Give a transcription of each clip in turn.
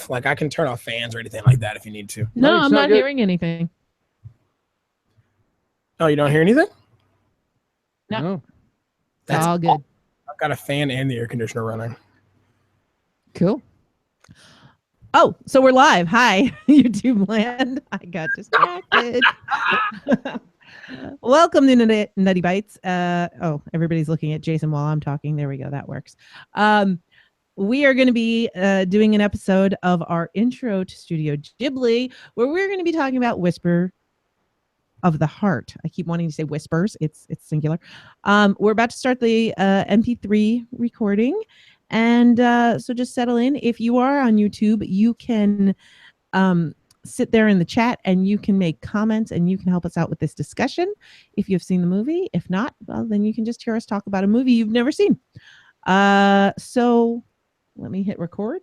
Like I can turn off fans or anything like that if you need to. No, it's I'm not good. hearing anything. Oh, you don't hear anything? No. That's all good. I've got a fan and the air conditioner running. Cool. Oh, so we're live. Hi, YouTube land. I got distracted. Welcome to Nutty Bites. Everybody's looking at Jason while I'm talking. There we go. That works. We are going to be doing an episode of our intro to Studio Ghibli, where we're going to be talking about Whisper of the Heart. I keep wanting to say whispers. It's singular. We're about to start the MP3 recording. And so just settle in. If you are on YouTube, you can sit there in the chat and you can make comments and you can help us out with this discussion if you've seen the movie. If not, well, then you can just hear us talk about a movie you've never seen. So let me hit record.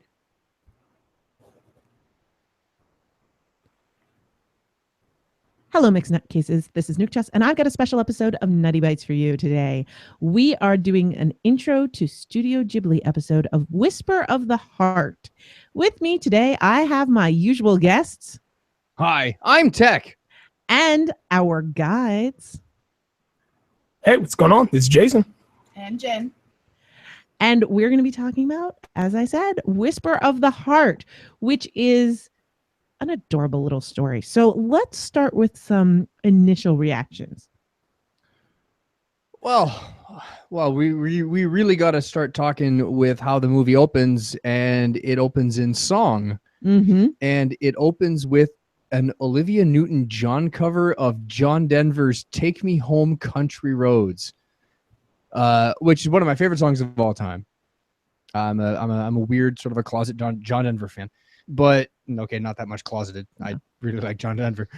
Hello, Mixed Nutcases. This is Nuchtchas, and I've got a special episode of Nutty Bites for you today. We are doing an intro to Studio Ghibli episode of Whisper of the Heart. With me today, I have my usual guests. Hi, I'm Tek. And our guides. Hey, what's going on? This is Jason. And Jen. And we're going to be talking about, as I said, Whisper of the Heart, which is an adorable little story. So let's start with some initial reactions. Well, we really got to start talking with how the movie opens, and it opens in song, and it opens with an Olivia Newton-John cover of John Denver's "Take Me Home, Country Roads," which is one of my favorite songs of all time. I'm a weird sort of a closet John Denver fan. But okay, not that much closeted. I really like John Denver.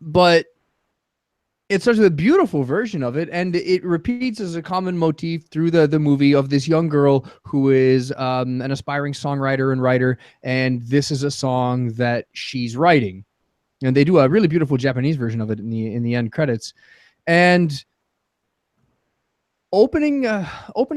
But it's such a beautiful version of it, and it repeats as a common motif through the movie of this young girl who is an aspiring songwriter and writer, and this is a song that she's writing. And they do a really beautiful Japanese version of it in the end credits. And opening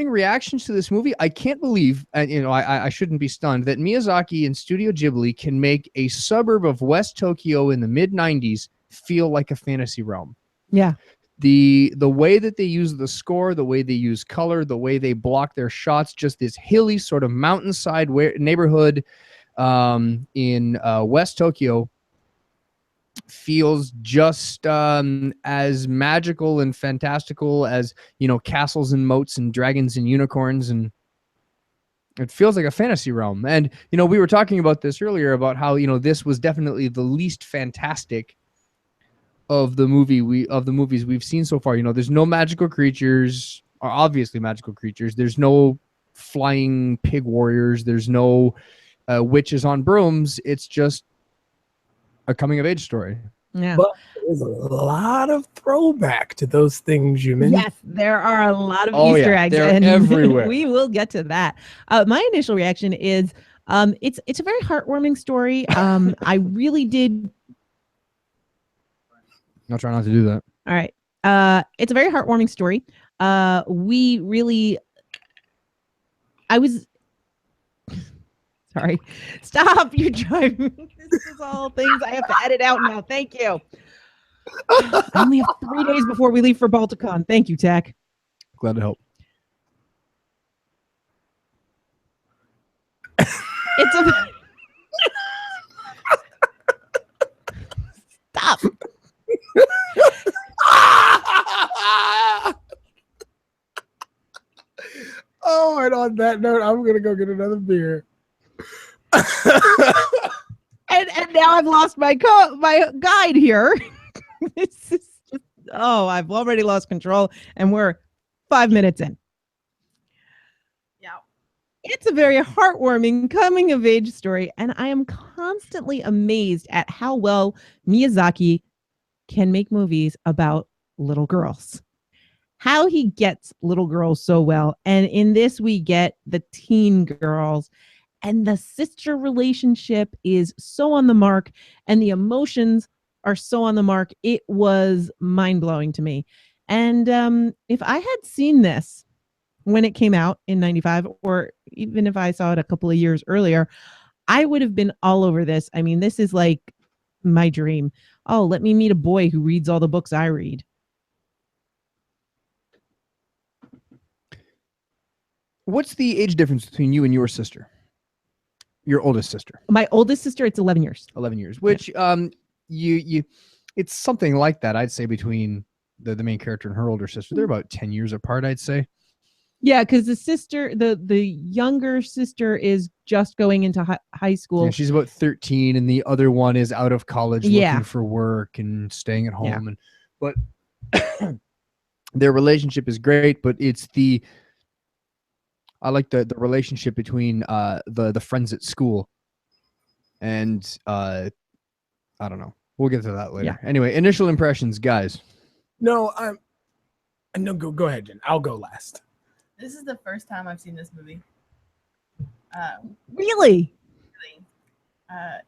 reactions to this movie, I can't believe, and I shouldn't be stunned, that Miyazaki and Studio Ghibli can make a suburb of West Tokyo in the mid-90s feel like a fantasy realm. Yeah. The way that they use the score, the way they use color, the way they block their shots, just this hilly sort of mountainside neighborhood in West Tokyo feels just as magical and fantastical as, castles and moats and dragons and unicorns, and it feels like a fantasy realm. And we were talking about this earlier about how this was definitely the least fantastic of the movies we've seen so far. There's no magical creatures, or obviously magical creatures. There's no flying pig warriors. There's no witches on brooms. It's just a coming of age story. Yeah. But there's a lot of throwback to those things you mentioned. Yes, there are a lot of Easter eggs. They're and everywhere. We will get to that. My initial reaction is it's a very heartwarming story. I really did. I'll try not to do that. All right. It's a very heartwarming story. I was sorry. Stop. You're driving. This is all things I have to edit out now. Thank you. I only have 3 days before we leave for Balticon. Thank you, Tek. Glad to help. It's a stop. Oh, and on that note, I'm gonna go get another beer. And now I've lost my guide here. This is just, I've already lost control, and we're 5 minutes in. Yeah. It's a very heartwarming coming of age story, and I am constantly amazed at how well Miyazaki can make movies about little girls. How he gets little girls so well. And in this, we get the teen girls, and the sister relationship is so on the mark, and the emotions are so on the mark. It was mind-blowing to me. And if I had seen this when it came out in 95, or even if I saw it a couple of years earlier, I would have been all over this. I mean, this is like my dream. Oh, let me meet a boy who reads all the books I read. What's the age difference between you and your sister? Your oldest sister? My oldest sister, it's 11 years. 11 years. Which you it's something like that, I'd say, between the main character and her older sister. They're about 10 years apart, I'd say. Yeah, because the younger sister is just going into high school. Yeah, she's about 13, and the other one is out of college looking for work and staying at home. But their relationship is great, but I like the relationship between the friends at school. And I don't know. We'll get to that later. Yeah. Anyway, initial impressions, guys. No, go ahead, Jen. I'll go last. This is the first time I've seen this movie. Really? I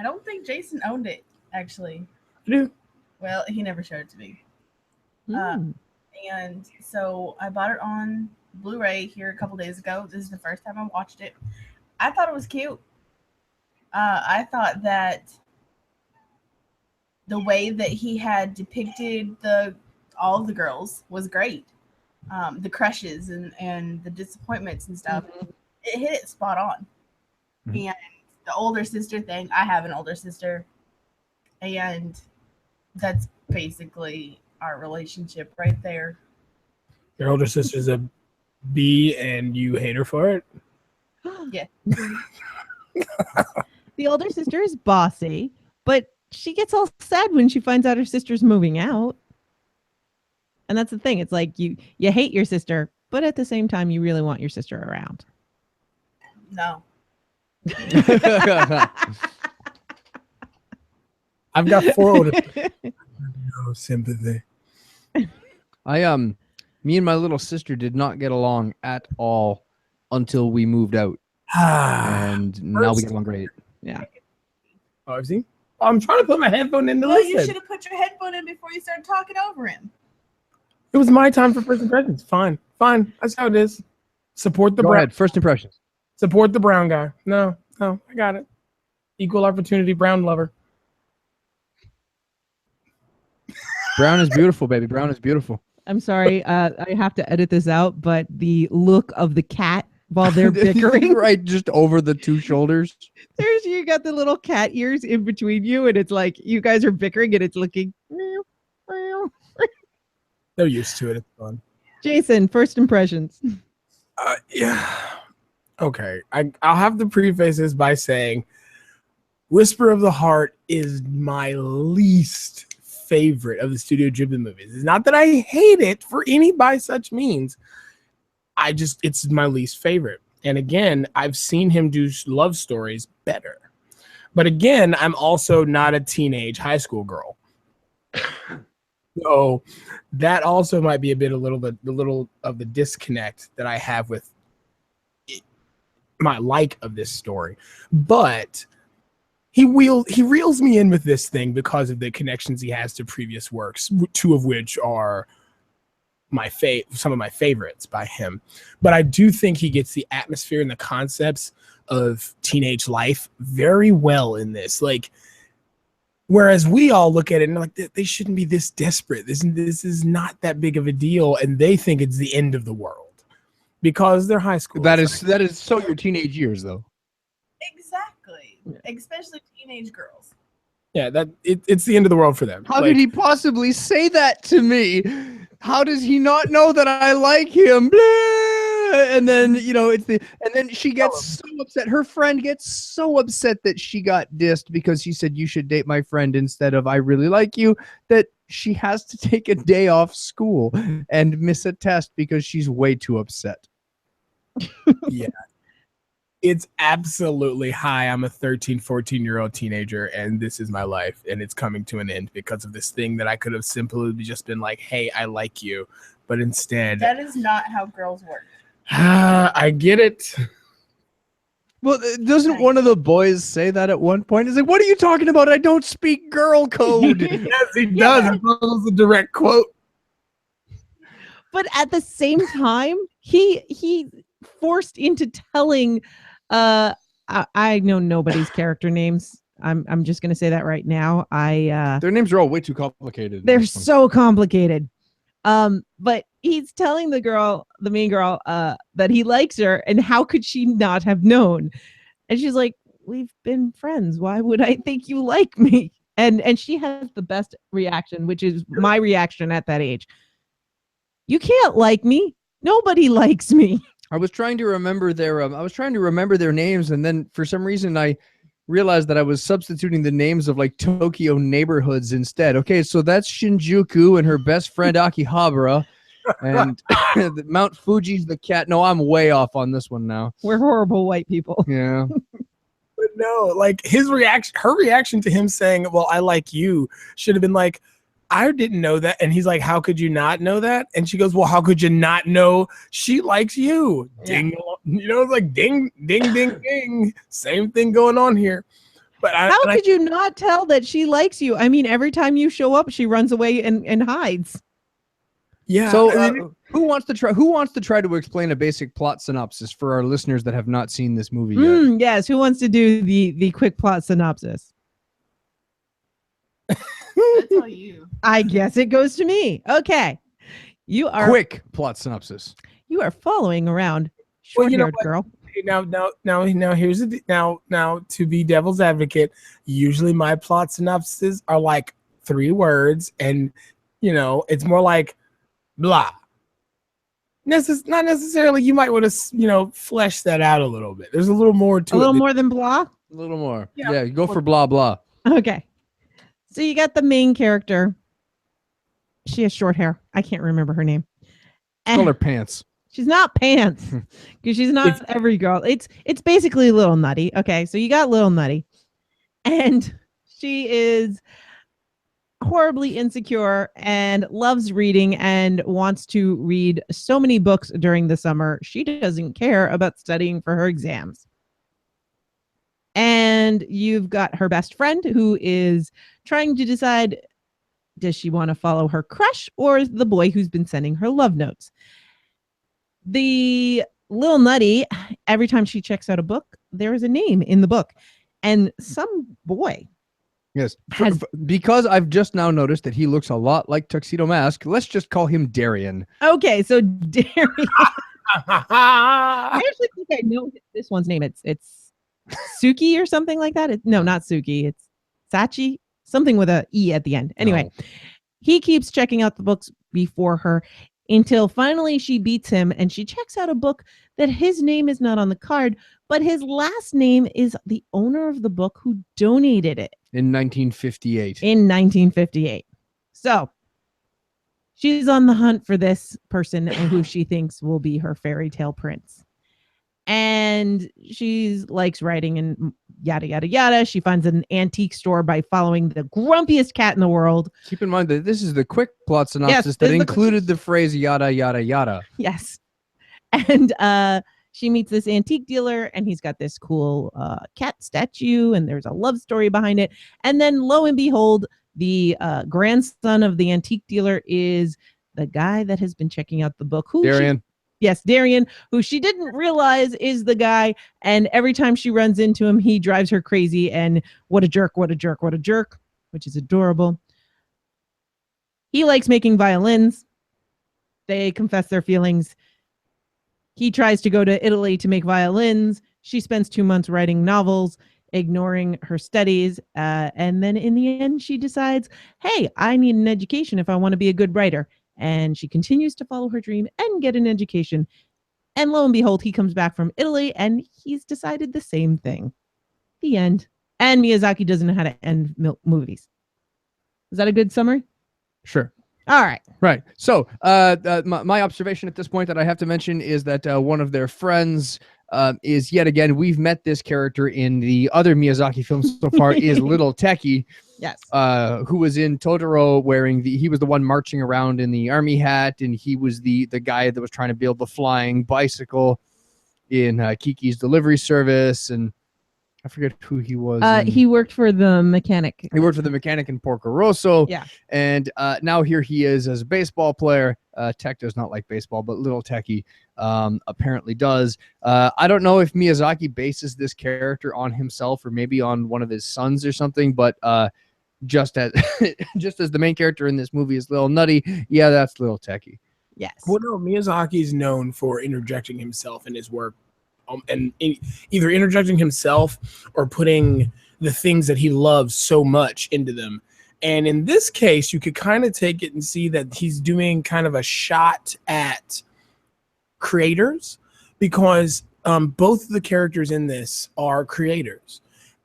don't think Jason owned it, actually. Yeah. Well, he never showed it to me. And so I bought it on Blu-ray here a couple days ago. This is the first time I watched it. I thought it was cute. I thought that the way that he had depicted all of the girls was great. The crushes and the disappointments and stuff. It hit it spot on. And the older sister thing, I have an older sister, and that's basically our relationship right there. Your older sister's a B and you hate her for it? Yeah. The older sister is bossy, but she gets all sad when she finds out her sister's moving out. And that's the thing. It's like you hate your sister, but at the same time, you really want your sister around. No. I've got 4 older. No sympathy. Me and my little sister did not get along at all until we moved out. And now we get along great. Yeah. Oh, I've seen. I'm trying to put my headphone in to Well, listen. you should have put your headphone in before you started talking over him. It was my time for first impressions. Fine. That's how it is. Support the Go brown. ahead. First impressions. Support the brown guy. No, I got it. Equal opportunity brown lover. Brown is beautiful, baby. Brown is beautiful. I'm sorry. I have to edit this out, but the look of the cat while they're bickering. Right, just over the 2 shoulders. You got the little cat ears in between you, and it's like you guys are bickering, and it's looking. They're used to it. It's fun. Jason, first impressions. Yeah. Okay. I'll have to preface this by saying Whisper of the Heart is my least favorite of the Studio Ghibli movies. It's not that I hate it for any by such means. It's my least favorite. And again, I've seen him do love stories better. But again, I'm also not a teenage high school girl. So that also might be a little of the disconnect that I have with my like of this story. But he reels me in with this thing because of the connections he has to previous works, 2 of which are some of my favorites by him. But I do think he gets the atmosphere and the concepts of teenage life very well in this. Like, whereas we all look at it and like, they shouldn't be this desperate. This is not that big of a deal, and they think it's the end of the world because they're high school. That is so your teenage years, though. Exactly. Especially teenage girls. Yeah, it's the end of the world for them. How did he possibly say that to me? How does he not know that I like him? And then, and then she gets so upset. Her friend gets so upset that she got dissed because he said, you should date my friend instead of I really like you, that she has to take a day off school and miss a test because she's way too upset. Yeah. It's absolutely, hi, I'm a 13, 14-year-old teenager, and this is my life, and it's coming to an end because of this thing that I could have simply just been like, hey, I like you. But instead... That is not how girls work. I get it. Well, doesn't one of the boys say that at one point? He's like, what are you talking about? I don't speak girl code. Yes, he does. It was a direct quote. But at the same time, he forced into telling I know nobody's character names. I'm just gonna say that right now. Their names are all way too complicated. They're so complicated. But he's telling the main girl, that he likes her, and how could she not have known? And she's like, "We've been friends. Why would I think you like me?" And she has the best reaction, which is my reaction at that age. You can't like me. Nobody likes me. I was trying to remember their names, and then for some reason I realized that I was substituting the names of like Tokyo neighborhoods instead. Okay, so that's Shinjuku and her best friend Akihabara, and Mount Fuji's the cat. No, I'm way off on this one now. We're horrible white people. Yeah. But no, like her reaction to him saying, "Well, I like you," should have been like, "I didn't know that." And he's like, "How could you not know that?" And she goes, "Well, how could you not know she likes you?" Yeah. Ding, it's like ding, ding, ding, ding. Same thing going on here. But How could you not tell that she likes you? I mean, every time you show up, she runs away and hides. Yeah. So who wants to try to explain a basic plot synopsis for our listeners that have not seen this movie yet? Yes. Who wants to do the quick plot synopsis? That's all you. I guess it goes to me. Okay. You are Quick plot synopsis. You are following around Well, you know short-haired girl. Now here's now to be devil's advocate. Usually my plot synopses are like 3 words, and it's more like blah. Not necessarily. You might want to flesh that out a little bit. There's a little more to it. A little more than blah. A little more. Yeah. Yeah, go for blah blah. Okay. So you got the main character. She has short hair. I can't remember her name. Call her Pants. She's not Pants, because she's not every girl. It's basically Little Nutty. Okay, so you got Little Nutty, and she is horribly insecure and loves reading and wants to read so many books during the summer. She doesn't care about studying for her exams. And you've got her best friend who is trying to decide, does she want to follow her crush or the boy who's been sending her love notes? The Little Nutty, every time she checks out a book, there is a name in the book. And some boy. Yes. Because I've just now noticed that he looks a lot like Tuxedo Mask, let's just call him Darian. Okay, so Darian. I actually think I know this one's name. It's Suki or something like that. No, not Suki. It's Sachi. Something with a E at the end. Anyway, He keeps checking out the books before her until finally she beats him, and she checks out a book that his name is not on the card, but his last name is the owner of the book who donated it. In 1958. In 1958. So she's on the hunt for this person who she thinks will be her fairy tale prince. And she likes writing and yada, yada, yada. She finds an antique store by following the grumpiest cat in the world. Keep in mind that this is the quick plot synopsis that included the phrase yada, yada, yada. Yes. And she meets this antique dealer, and he's got this cool cat statue, and there's a love story behind it. And then lo and behold, the grandson of the antique dealer is the guy that has been checking out the book. Darian. Yes, Darian, who she didn't realize is the guy. And every time she runs into him, he drives her crazy. And what a jerk, what a jerk, what a jerk, which is adorable. He likes making violins. They confess their feelings. He tries to go to Italy to make violins. She spends 2 months writing novels, ignoring her studies. And then in the end, she decides, hey, I need an education if I want to be a good writer. And she continues to follow her dream and get an education. And lo and behold, he comes back from Italy and he's decided the same thing. The end. And Miyazaki doesn't know how to end movies. Is that a good summary? Sure. All right. Right. So my observation at this point that I have to mention is that one of their friends is yet again, we've met this character in the other Miyazaki films so far, is Little Techie. Yes. Who was in Totoro he was the one marching around in the army hat, and he was the guy that was trying to build the flying bicycle in Kiki's Delivery Service, and I forget who he was. He worked for the mechanic. He worked for the mechanic in Porco Rosso. Yeah. And now here he is as a baseball player. Tech does not like baseball, but Little Techie apparently does. I don't know if Miyazaki bases this character on himself or maybe on one of his sons or something, but just as just as the main character in this movie is Lil Nutty, yeah, that's Lil Techie. Yes. Well, no, Miyazaki is known for interjecting himself in his work, either interjecting himself or putting the things that he loves so much into them. And in this case, you could kind of take it and see that he's doing kind of a shot at creators, because both of the characters in this are creators,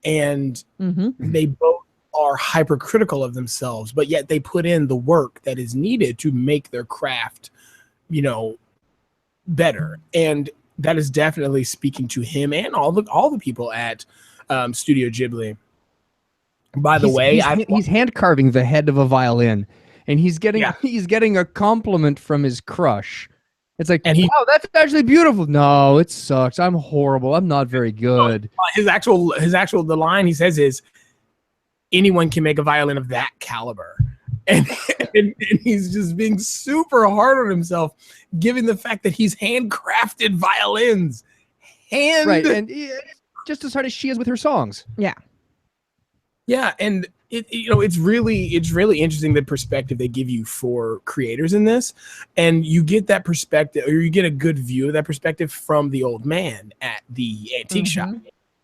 and they both are hypercritical of themselves, but yet they put in the work that is needed to make their craft, better. And that is definitely speaking to him and all the people at Studio Ghibli. By the way, he's hand carving the head of a violin, and he's getting a compliment from his crush. It's like, wow, that's actually beautiful. No, it sucks. I'm horrible. I'm not very good. The line he says is, anyone can make a violin of that caliber. And he's just being super hard on himself, given the fact that he's handcrafted violins. Right, and just as hard as she is with her songs. Yeah. Yeah, and it's really interesting the perspective they give you for creators in this, and you get that perspective, or you get a good view of that perspective from the old man at the antique shop.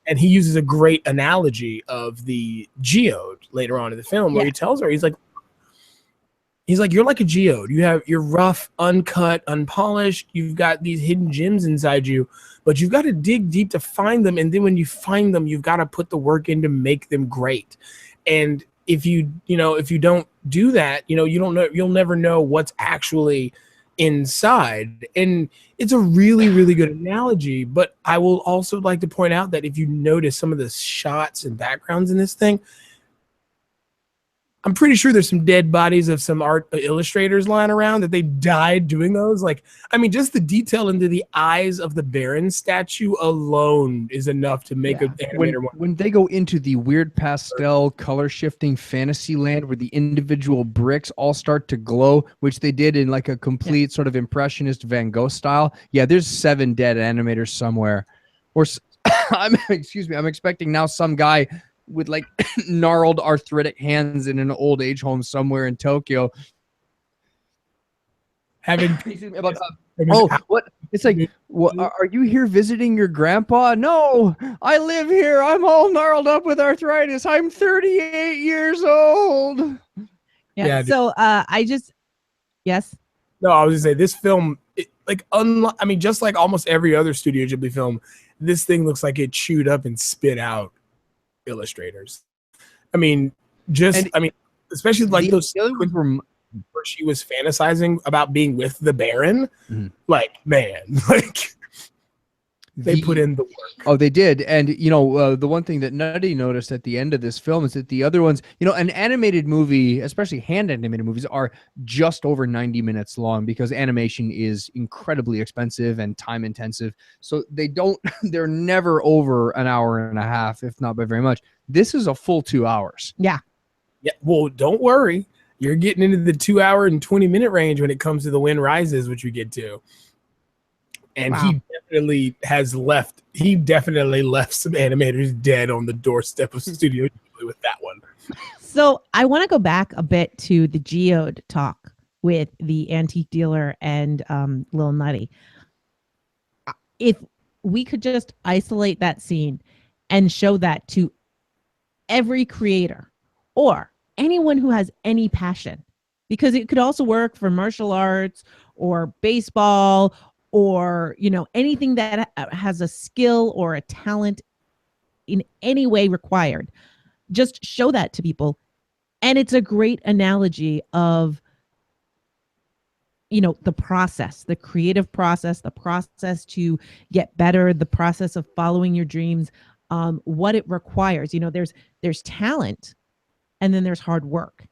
And he uses a great analogy of the geode later on in the film, where he tells her, he's like, you're like a geode. You're rough, uncut, unpolished. You've got these hidden gems inside you, but you've got to dig deep to find them. And then when you find them, you've got to put the work in to make them great. And if you don't do that, you'll never know what's actually inside. And it's a really, really good analogy. But I will also like to point out that if you notice some of the shots and backgrounds in this thing, I'm pretty sure there's some dead bodies of some art illustrators lying around that they died doing those. Just the detail into the eyes of the Baron statue alone is enough to make an animator. When they go into the weird pastel color shifting fantasy land where the individual bricks all start to glow, which they did in like a complete sort of impressionist Van Gogh style. Yeah, there's 7 dead animators somewhere. Or I'm expecting now some guy with like gnarled arthritic hands in an old age home somewhere in Tokyo. What? It's like, what, are you here visiting your grandpa? No, I live here. I'm all gnarled up with arthritis. I'm 38 years old. Yes. No, I was gonna say this film, just like almost every other Studio Ghibli film, this thing looks like it chewed up and spit out illustrators. Especially like those where she was fantasizing about being with the Baron. They put in the work. Oh, they did. And the one thing that Nutty noticed at the end of this film is that the other ones, an animated movie, especially hand animated movies, are just over 90 minutes long because animation is incredibly expensive and time intensive. So they're never over an hour and a half, if not by very much. This is a full 2 hours. Yeah. Yeah. Well, don't worry. You're getting into the 2 hour and 20-minute range when it comes to The Wind Rises, which we get to. And he definitely left some animators dead on the doorstep of Studio Ghibli with that one. So I want to go back a bit to the geode talk with the antique dealer and Lil Nutty. If we could just isolate that scene and show that to every creator or anyone who has any passion, because it could also work for martial arts or baseball or anything that has a skill or a talent in any way required. Just show that to people, and it's a great analogy of the process, the creative process, the process to get better, the process of following your dreams, what it requires. There's talent, and then there's hard work.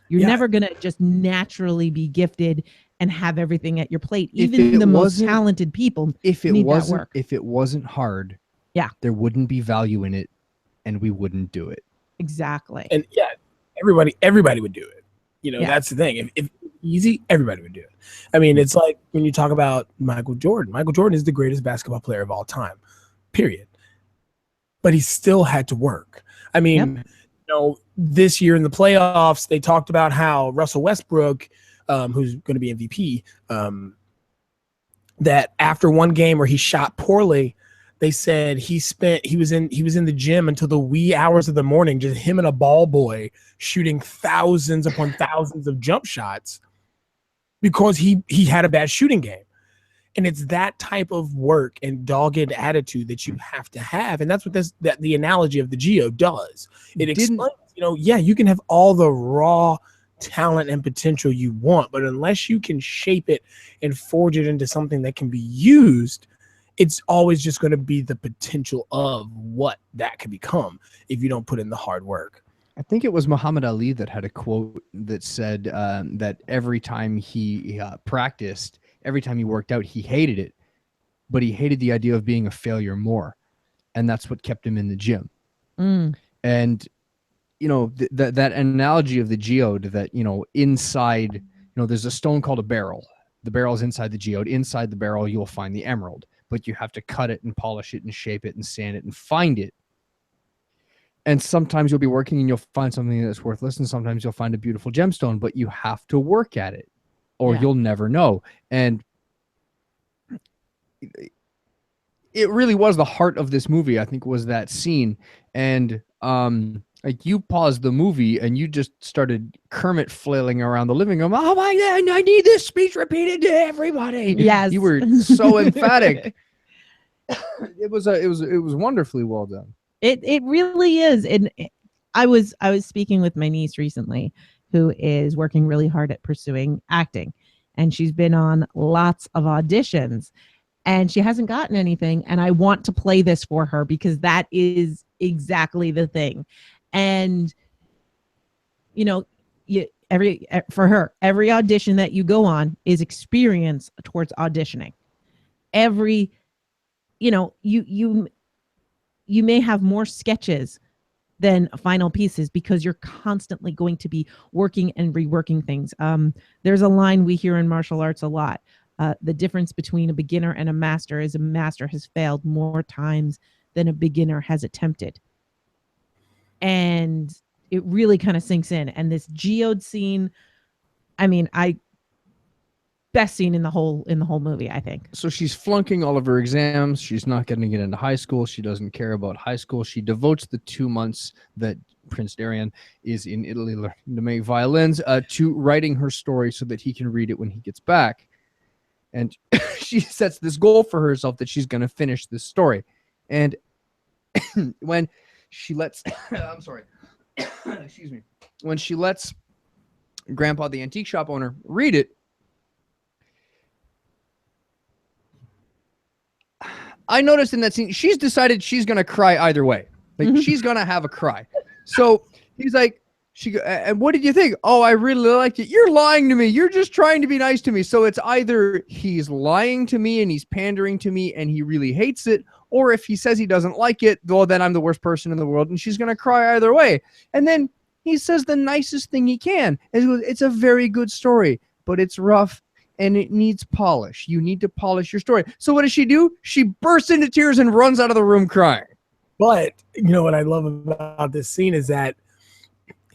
You're never gonna just naturally be gifted and have everything at your plate. Even the most talented people need that work. If it wasn't hard, there wouldn't be value in it, and we wouldn't do it. Exactly. And everybody would do it. That's the thing. If easy, everybody would do it. I mean, it's like when you talk about Michael Jordan. Michael Jordan is the greatest basketball player of all time, period. But he still had to work. I mean, this year in the playoffs, they talked about how Russell Westbrook, who's going to be MVP, that after one game where he shot poorly, they said he was in the gym until the wee hours of the morning, just him and a ball boy shooting thousands upon thousands of jump shots because he had a bad shooting game. And it's that type of work and dogged attitude that you have to have. And that's what the analogy of the Geode does. It explains, you can have all the raw talent and potential you want, but unless you can shape it and forge it into something that can be used, it's always just going to be the potential of what that can become if you don't put in the hard work. I think it was Muhammad Ali that had a quote that said that every time he practiced, every time he worked out, he hated it, but he hated the idea of being a failure more. And that's what kept him in the gym. And, that analogy of the geode that, inside, there's a stone called a beryl. The beryl is inside the geode. Inside the beryl, you'll find the emerald, but you have to cut it and polish it and shape it and sand it and find it. And sometimes you'll be working and you'll find something that's worthless. And sometimes you'll find a beautiful gemstone, but you have to work at it or you'll never know. And it really was the heart of this movie, I think, was that scene. And like you paused the movie and you just started Kermit flailing around the living room. Oh my God, I need this speech repeated to everybody. Yes. You were so emphatic. It was wonderfully well done. It really is. And I was speaking with my niece recently, who is working really hard at pursuing acting, and she's been on lots of auditions and she hasn't gotten anything. And I want to play this for her because that is exactly the thing. And for her, every audition that you go on is experience towards auditioning. Every, you may have more sketches than final pieces because you're constantly going to be working and reworking things. There's a line we hear in martial arts a lot. The difference between a beginner and a master is a master has failed more times than a beginner has attempted. And it really kind of sinks in. And this geode scene, best scene in the whole movie, I think. So she's flunking all of her exams. She's not getting to get into high school. She doesn't care about high school. She devotes the 2 months that Prince Darien is in Italy learning to make violins to writing her story so that he can read it when he gets back. And she sets this goal for herself that she's going to finish this story. And when she lets, I'm sorry, excuse me, when she lets Grandpa, the antique shop owner, read it, I noticed in that scene, she's decided she's going to cry either way. Like, she's going to have a cry. So he's like, and what did you think? Oh, I really liked it. You're lying to me. You're just trying to be nice to me. So it's either he's lying to me and he's pandering to me and he really hates it, or if he says he doesn't like it, well, then I'm the worst person in the world and she's going to cry either way. And then he says the nicest thing he can. It's a very good story, but it's rough and it needs polish. You need to polish your story. So what does she do? She bursts into tears and runs out of the room crying. But what I love about this scene is that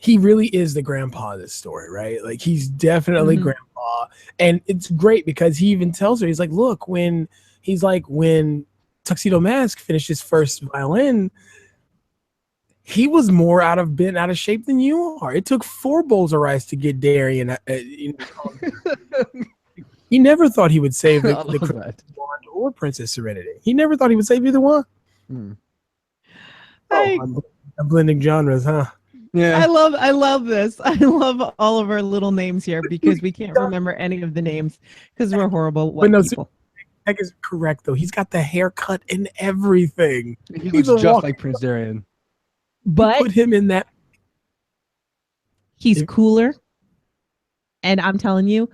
he really is the grandpa of this story, right? Like, he's definitely grandpa. And it's great because he even tells her, he's like, look, when Tuxedo Mask finished his first violin, he was more out of shape than you are. It took 4 bowls of rice to get Darien. He never thought he would save the Wand or Princess Serenity. He never thought he would save either one. I'm blending genres, huh? Yeah. I love this. I love all of our little names here because we can't remember any of the names because we're horrible white people. Tek is correct though. He's got the haircut and everything. He looks just like Prince Darien. But put him in that. He's cooler. And I'm telling you,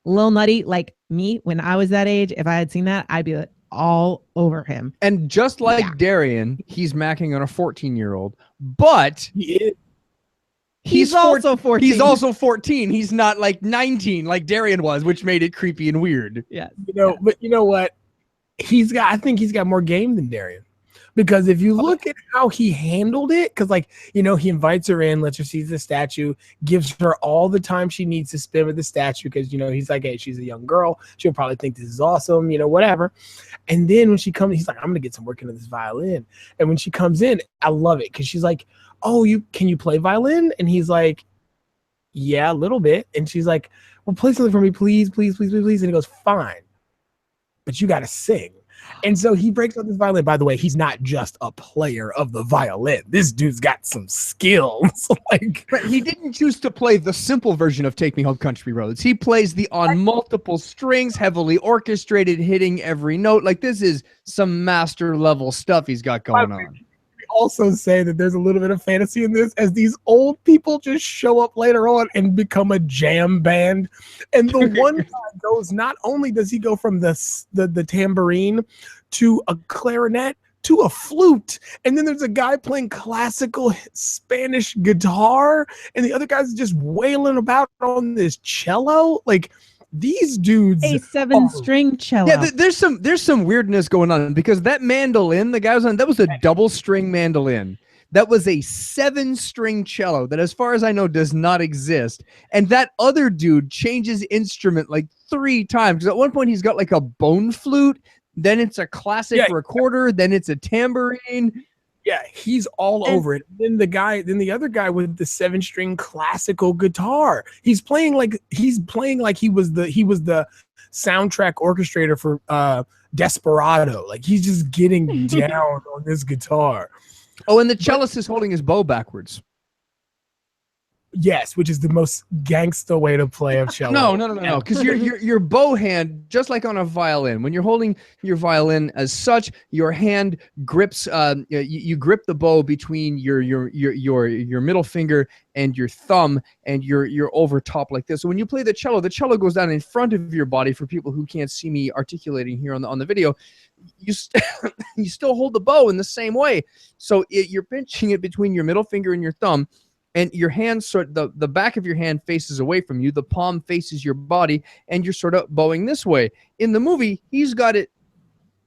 Lil Nutty, like me, when I was that age, if I had seen that, I'd be like all over him. And just like Darien, he's macking on a 14-year-old, but He's also 14. He's also 14. He's not like 19 like Darian was, which made it creepy and weird. Yes. But you know what? I think he's got more game than Darian. Because if you look at how he handled it, because he invites her in, lets her see the statue, gives her all the time she needs to spend with the statue, because he's like, hey, she's a young girl, she'll probably think this is awesome, whatever. And then when she comes, he's like, I'm gonna get some work into this violin. And when she comes in, I love it because she's like, oh, can you play violin? And he's like, yeah, a little bit. And she's like, well, play something for me, please, please, please, please, please. And he goes, fine, but you gotta sing. And so he breaks out this violin. By the way, he's not just a player of the violin. This dude's got some skills. But he didn't choose to play the simple version of Take Me Home Country Roads. He plays the on multiple strings, heavily orchestrated, hitting every note. Like, this is some master level stuff he's got going on. Also say that there's a little bit of fantasy in this, as these old people just show up later on and become a jam band. And the one guy goes, not only does he go from the tambourine to a clarinet to a flute, and then there's a guy playing classical Spanish guitar, and the other guy's just wailing about on this cello. Like, these dudes, a 7-string cello. Yeah, there's some weirdness going on, because that mandolin the guy was on, that was a double string mandolin. That was a 7-string cello that, as far as I know, does not exist. And that other dude changes instrument like 3 times. Because at one point he's got like a bone flute, then it's a classic recorder, then it's a tambourine. Yeah, he's all over it. Then the other guy with the 7-string classical guitar, he's playing like he was the soundtrack orchestrator for Desperado. Like, he's just getting down on this guitar. Oh, and the cellist is holding his bow backwards. Yes, which is the most gangsta way to play a cello. No. Because your bow hand, just like on a violin, when you're holding your violin as such, your hand grips. You grip the bow between your middle finger and your thumb, and you're over top like this. So when you play the cello goes down in front of your body. For people who can't see me articulating here on the video, you still hold the bow in the same way. So you're pinching it between your middle finger and your thumb. And your hand, the back of your hand faces away from you, the palm faces your body, and you're sort of bowing this way. In the movie, he's got it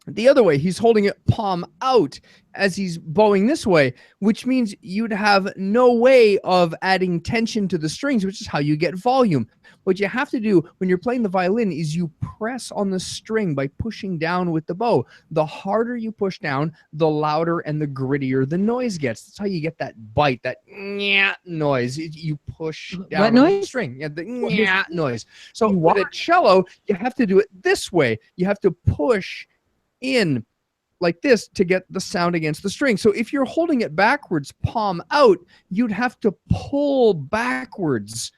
the other way. He's holding it palm out as he's bowing this way, which means you'd have no way of adding tension to the strings, which is how you get volume. What you have to do when you're playing the violin is you press on the string by pushing down with the bow. The harder you push down, the louder and the grittier the noise gets. That's how you get that bite, that nyah noise. You push down on the string. Yeah, the nyah noise. So with a cello, you have to do it this way. You have to push in like this to get the sound against the string. So if you're holding it backwards, palm out, you'd have to pull backwards.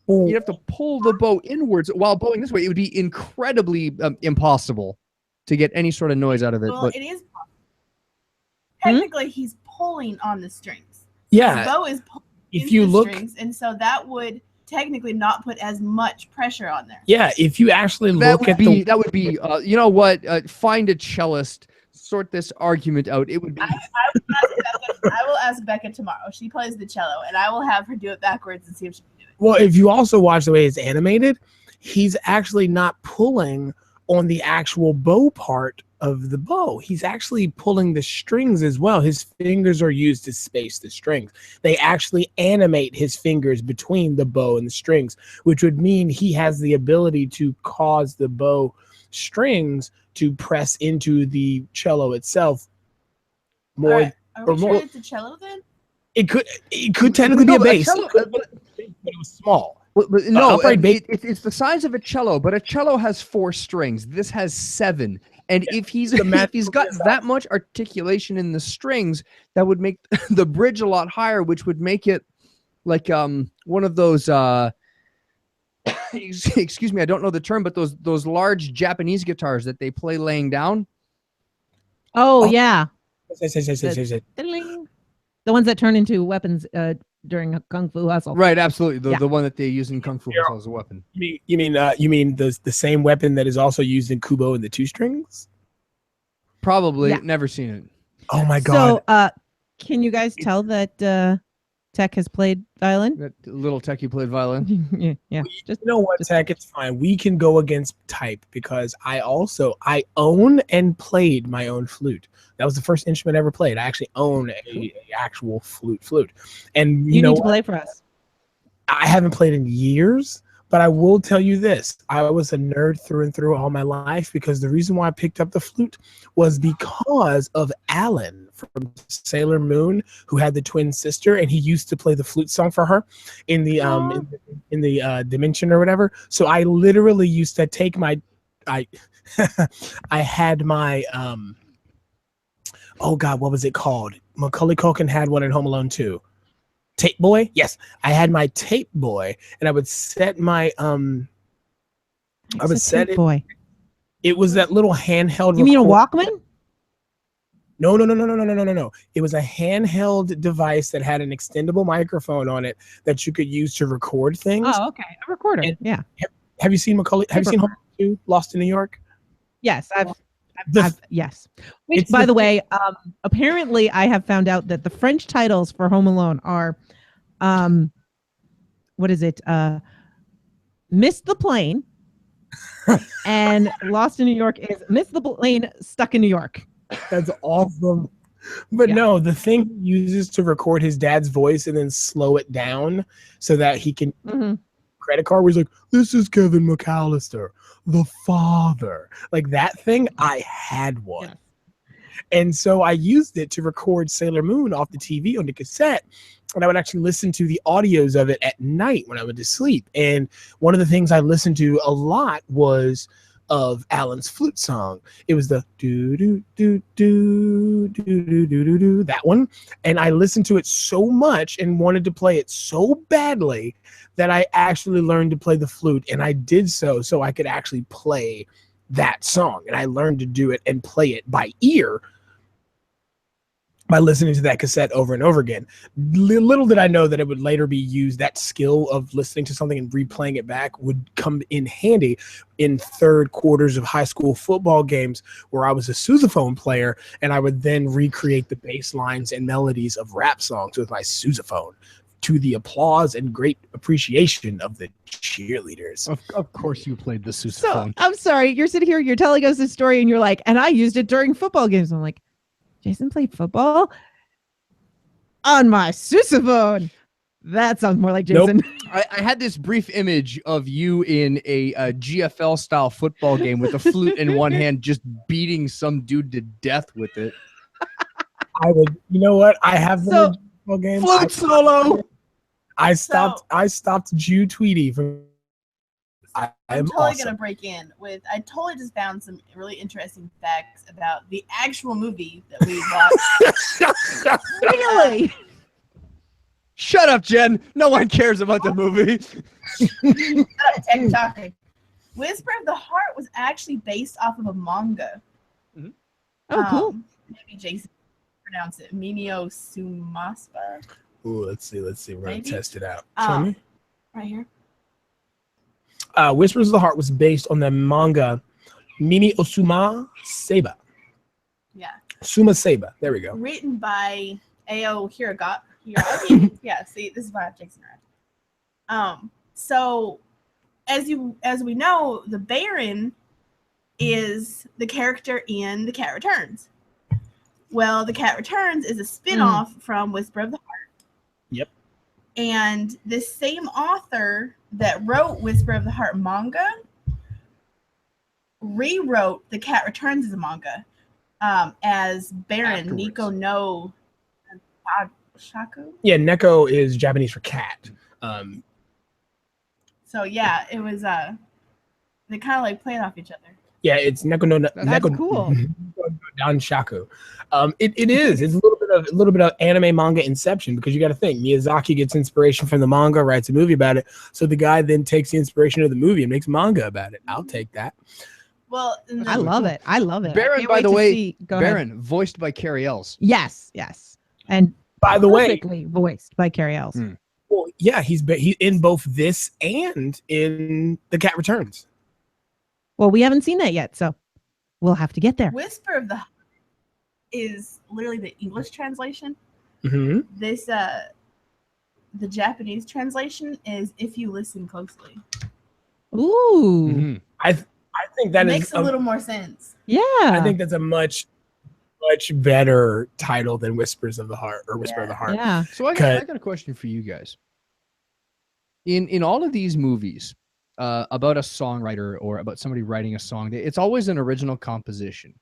You'd have to pull the bow inwards while bowing this way. It would be incredibly impossible to get any sort of noise out of it. Well, it is possible. Technically, he's pulling on the strings. Yeah. The bow is pulling if you look, strings, and so that would technically not put as much pressure on there. Yeah, if you actually look at that would be you know what? Find a cellist, sort this argument out. It would be. I will ask Becca tomorrow. She plays the cello, and I will have her do it backwards and see if she can do it. Well, if you also watch the way it's animated, he's actually not pulling on the actual bow part of the bow. He's actually pulling the strings as well. His fingers are used to space the strings. They actually animate his fingers between the bow and the strings, which would mean he has the ability to cause the bow strings to press into the cello itself more. Right. Are we sure it's a cello then? It could technically be a bass. But it was small. But no, it's the size of a cello, but a cello has 4 strings. This has 7. And if he's got that much articulation in the strings, that would make the bridge a lot higher, which would make it like one of those excuse me, I don't know the term, but those large Japanese guitars that they play laying down. Oh yeah. The ones that turn into weapons during a Kung Fu Hustle. Right, absolutely. The one that they use in Kung Fu Hustle as a weapon. You mean the same weapon that is also used in Kubo and the 2 strings? Probably. Never seen it. Oh my god. So can you guys tell that Tek has played violin. That little techie played violin. Yeah. Just You know what, Tech? It's fine. We can go against type because I own and played my own flute. That was the first instrument I ever played. I actually own a actual flute. And you know need to what? play for us. I haven't played in years, but I will tell you this. I was a nerd through and through all my life because the reason why I picked up the flute was because of Alan from Sailor Moon, who had the twin sister, and he used to play the flute song for her in the in the dimension or whatever. So I literally used to take my I had my oh God, what was it called? Macaulay Culkin had one in Home Alone 2. Tape boy? Yes. I had my tape boy and I would set my I would set it. Boy. It was that little handheld. You mean a Walkman? No. It was a handheld device that had an extendable microphone on it that you could use to record things. Oh, okay. A recorder. And yeah. Have you seen Macaulay? Have you seen Home Alone 2, Lost in New York? Yes, I've yes. Which, by the way, apparently I have found out that the French titles for Home Alone are, what is it? Missed the Plane, and Lost in New York is Missed the Plane, Stuck in New York. That's awesome. But no, the thing he uses to record his dad's voice and then slow it down so that he can credit card where he's like, "This is Kevin McAllister, the father." Like that thing, I had one. Yeah. And so I used it to record Sailor Moon off the TV on the cassette. And I would actually listen to the audios of it at night when I went to sleep. And one of the things I listened to a lot was of Alan's flute song. It was the do do do do do do do do, that one. And I listened to it so much and wanted to play it so badly that I actually learned to play the flute. And I did so I could actually play that song. And I learned to do it and play it by ear by listening to that cassette over and over again. Little did I know that it would later be used, that skill of listening to something and replaying it back would come in handy in third quarters of high school football games where I was a sousaphone player and I would then recreate the bass lines and melodies of rap songs with my sousaphone to the applause and great appreciation of the cheerleaders. Of course you played the sousaphone. So, I'm sorry, you're sitting here, you're telling us this story and you're like, and I used it during football games. I'm like, Jason played football on my sousaphone. That sounds more like Jason. Nope. I had this brief image of you in a GFL style football game with a flute in one hand, just beating some dude to death with it. I would, you know what? I have the football game. Flute solo. I stopped Jew Tweety from. I'm totally gonna break in with. I totally just found some really interesting facts about the actual movie that we watched. Really? Shut up, Jen. No one cares about the movie. Talking. Whisper of the Heart was actually based off of a manga. Mm-hmm. Oh, cool. Maybe Jason pronounce it Minio Sumaspa. Ooh, let's see. We're gonna test it out. Show me. Right here. Whispers of the Heart was based on the manga Mini Osuma Seiba. Yeah. Suma Seiba. There we go. Written by Ao Hiragata. Yeah, see, this is why I have Jason around. So as we know, the Baron is the character in The Cat Returns. Well, The Cat Returns is a spin-off from Whisper of the Heart. Yep. And this same author that wrote Whisper of the Heart manga rewrote The Cat Returns as a manga as Baron Afterwards. Nico no Shaku. Yeah, Neko is Japanese for cat. So yeah, it was they kind of like played off each other. Yeah, it's Neko no. That's Neko, cool. Dan Shaku. It is. It's a little bit of anime manga inception because you got to think Miyazaki gets inspiration from the manga, writes a movie about it. So the guy then takes the inspiration of the movie and makes manga about it. I'll take that. Well, I love it. Baron, by the way, Baron, voiced by Carrie Ells. Yes, and by the way, perfectly voiced by Carrie Ells. Well, yeah, he's in both this and in The Cat Returns. Well, we haven't seen that yet, so we'll have to get there. Whisper of the Heart is literally the English translation. Mm-hmm. This the Japanese translation is "if you listen closely." Ooh. Mhm. I think that Makes is a little more sense. Yeah. I think that's a much better title than Whispers of the Heart or Whisper of the Heart. Yeah. So I got a question for you guys. In all of these movies about a songwriter or about somebody writing a song, it's always an original composition.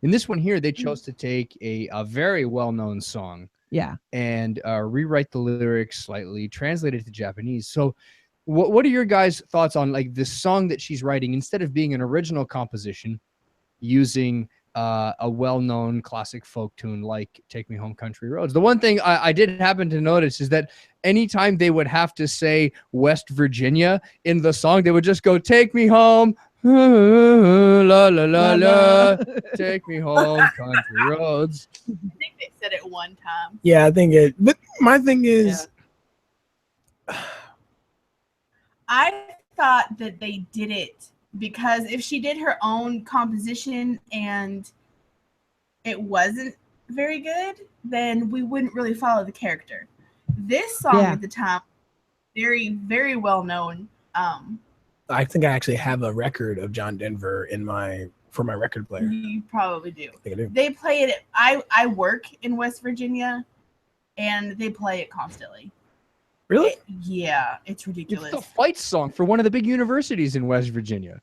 In this one here, they chose to take a very well-known song Yeah. and rewrite the lyrics slightly, translate it to Japanese. So what are your guys' thoughts on like this song that she's writing, instead of being an original composition, using a well-known classic folk tune like Take Me Home Country Roads? The one thing I did happen to notice is that anytime they would have to say West Virginia in the song, they would just go, take me home, la la la la, take me home country roads. I think they said it one time. Yeah, I think it. But my thing is, I thought that they did it because if she did her own composition and it wasn't very good, then we wouldn't really follow the character. This song Yeah. at the time, very, very well known. I think I actually have a record of John Denver for my record player. You probably do. I think I do. They play it. I work in West Virginia, and they play it constantly. Really? Yeah, it's It's ridiculous. the fight song for one of the big universities in West Virginia.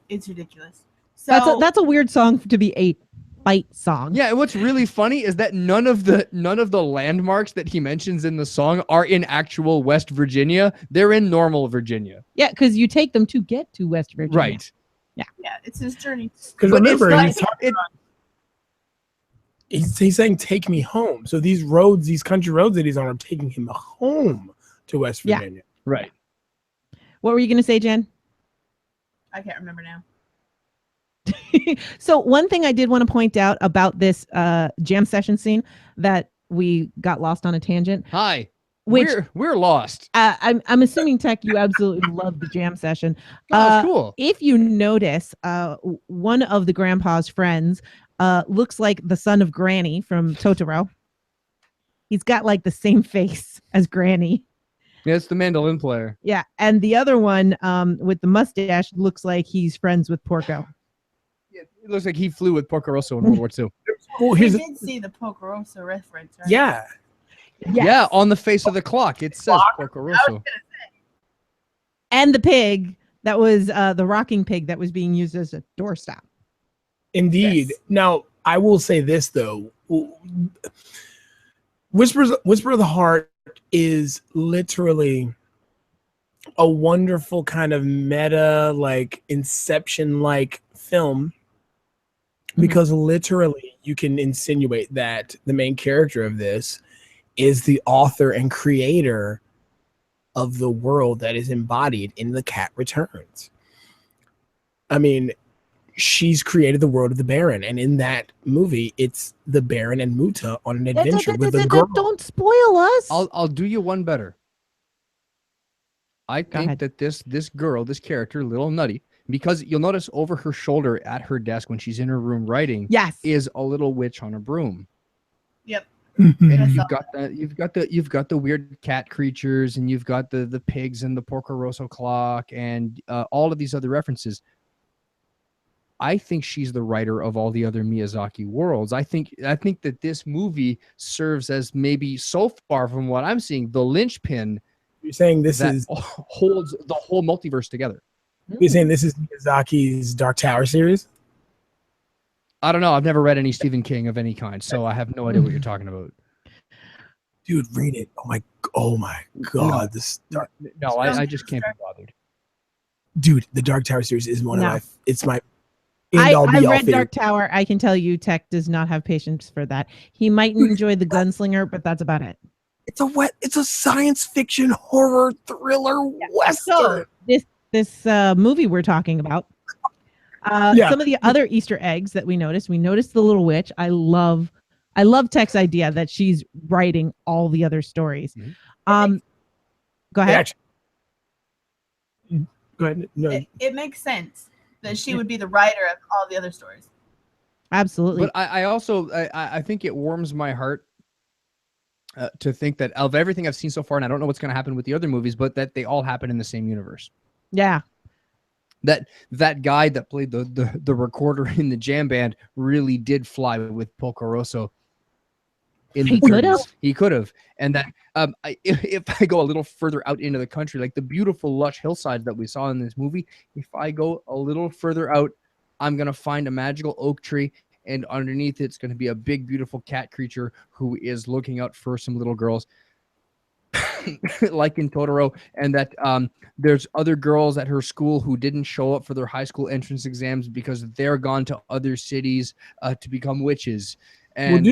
It's ridiculous. So That's a weird song to be a fight song. Yeah, and what's really funny is that none of the landmarks that he mentions in the song are in actual West Virginia. They're in normal Virginia. Yeah, because you take them to get to West Virginia. Right. yeah, it's his journey. Because But remember, it's not- he's saying take me home. So these roads, these country roads that he's on, are taking him home to West Yeah. Virginia. Right. What were you going to say, Jen? I can't remember now. So one thing I did want to point out about this jam session scene that we got lost on a tangent, Hi. which We're lost. I'm assuming, Tech, you absolutely love the jam session. Oh, that's cool. If you notice, one of the grandpa's friends looks like the son of Granny from Totoro. He's got like the same face as Granny. Yeah, it's the mandolin player. Yeah, and the other one with the mustache looks like he's friends with Porco. Yeah, it looks like he flew with Porco Rosso in World War II. Well, We here's the, did see the Pocoroso reference, right? yeah. Yeah, on the face of the clock, it says Porco Rosso. And the pig that was the rocking pig that was being used as a doorstop. Indeed. Yes. Now, I will say this though. Whisper of the Heart is literally a wonderful kind of meta, like Inception like film, because literally you can insinuate that the main character of this is the author and creator of the world that is embodied in The Cat Returns. I mean, she's created the world of the Baron, and in that movie, it's the Baron and Muta on an adventure with a girl. Don't spoil us. I'll do you one better. I think ahead. that this girl, this character, Little Nutty, because you'll notice over her shoulder at her desk when she's in her room writing, Yes. is a little witch on a broom. Yep. And That's you've got the weird cat creatures, and you've got the pigs and the Porco Rosso clock, and all of these other references. I think she's the writer of all the other Miyazaki worlds. I think that this movie serves as, maybe so far from what I'm seeing, the linchpin You're saying this that is holds the whole multiverse together. you're saying this is Miyazaki's Dark Tower series? I don't know. I've never read any Stephen King of any kind, so I have no idea what you're talking about. Dude, read it. Oh my god, this Dark, No, I just can't be bothered. dude, the Dark Tower series is one No. of it's my I end-all be-all read favorite. Dark Tower. I can tell you, Tech does not have patience for that. He might enjoy the Gunslinger, but that's about it. It's a science fiction horror thriller western. This movie we're talking about. Yeah. Some of the other Easter eggs that we noticed the little witch. I love Tech's idea that she's writing all the other stories. Mhm. Go ahead. Actually, go ahead. No, It makes sense that she would be the writer of all the other stories. Absolutely. But I also think it warms my heart to think that of everything I've seen so far, and I don't know what's going to happen with the other movies, but that they all happen in the same universe. Yeah. That guy that played the recorder in the jam band really did fly with Porco Rosso. He could have. He could have. And that if I go a little further out into the country, like the beautiful lush hillsides that we saw in this movie, if I go a little further out, I'm going to find a magical oak tree, and underneath it's going to be a big, beautiful cat creature who is looking out for some little girls. Like in Totoro, and that there's other girls at her school who didn't show up for their high school entrance exams because they're gone to other cities to become witches. And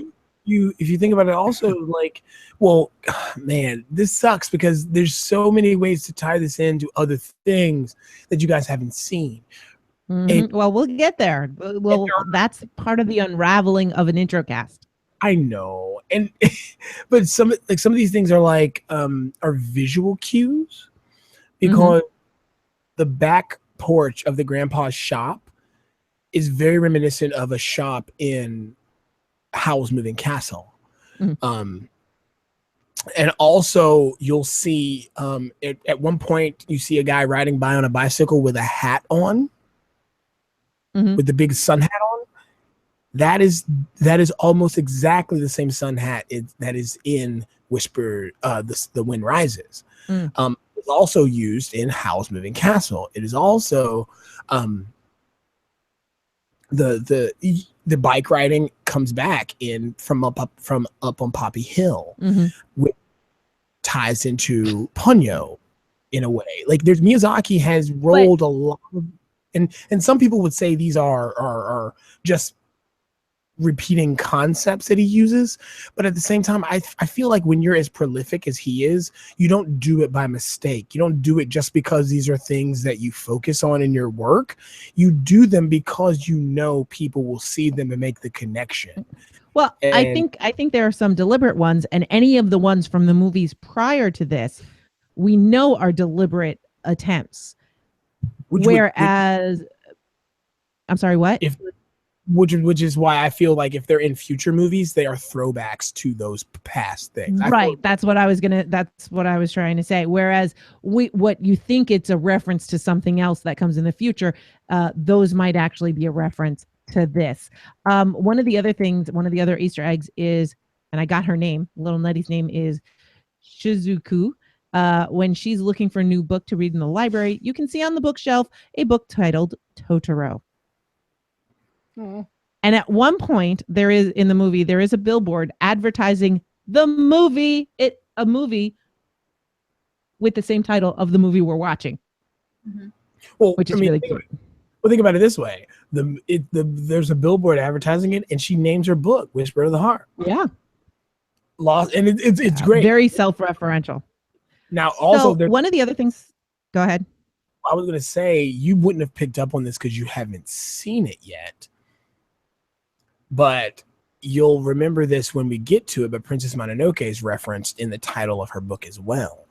if you think about it, also like, well, man, this sucks because there's so many ways to tie this into other things that you guys haven't seen. And, well, we'll get there. Well, that's part of the unraveling of an intro cast. I know, and but some of these things are like are visual cues, because the back porch of the grandpa's shop is very reminiscent of a shop in Howl's Moving Castle. And also you'll see at one point you see a guy riding by on a bicycle with a hat on, with the big sun hat on. That is almost exactly the same sun hat that is in Whisper, the Wind Rises. It's also used in Howl's Moving Castle. It is also the bike riding comes back in from up on Poppy Hill, which ties into Ponyo in a way. Like there's Miyazaki has rolled a lot of, and some people would say these are just repeating concepts that he uses, but at the same time I feel like when you're as prolific as he is, you don't do it by mistake. You don't do it just because these are things that you focus on in your work. You do them because you know people will see them and make the connection. Well, I think there are some deliberate ones, and any of the ones from the movies prior to this we know are deliberate attempts. Whereas I'm sorry, what? Which is why I feel like if they're in future movies, they are throwbacks to those past things. Right. That's what I was trying to say. Whereas what you think it's a reference to something else that comes in the future, those might actually be a reference to this. One of the other Easter eggs is, and I got her name, little Nutty's name is Shizuku. When she's looking for a new book to read in the library, you can see on the bookshelf a book titled Totoro. And at one point there is a billboard advertising the movie, a movie with the same title of the movie we're watching. Well, which is really cute. Well, think about it this way: there's a billboard advertising it, and she names her book "Whisper of the Heart." Yeah, Lost, and it's great, very self-referential. Now, also, one of the other things. Go ahead. I was going to say you wouldn't have picked up on this because you haven't seen it yet. But you'll remember this when we get to it, but Princess Mononoke is referenced in the title of her book as well.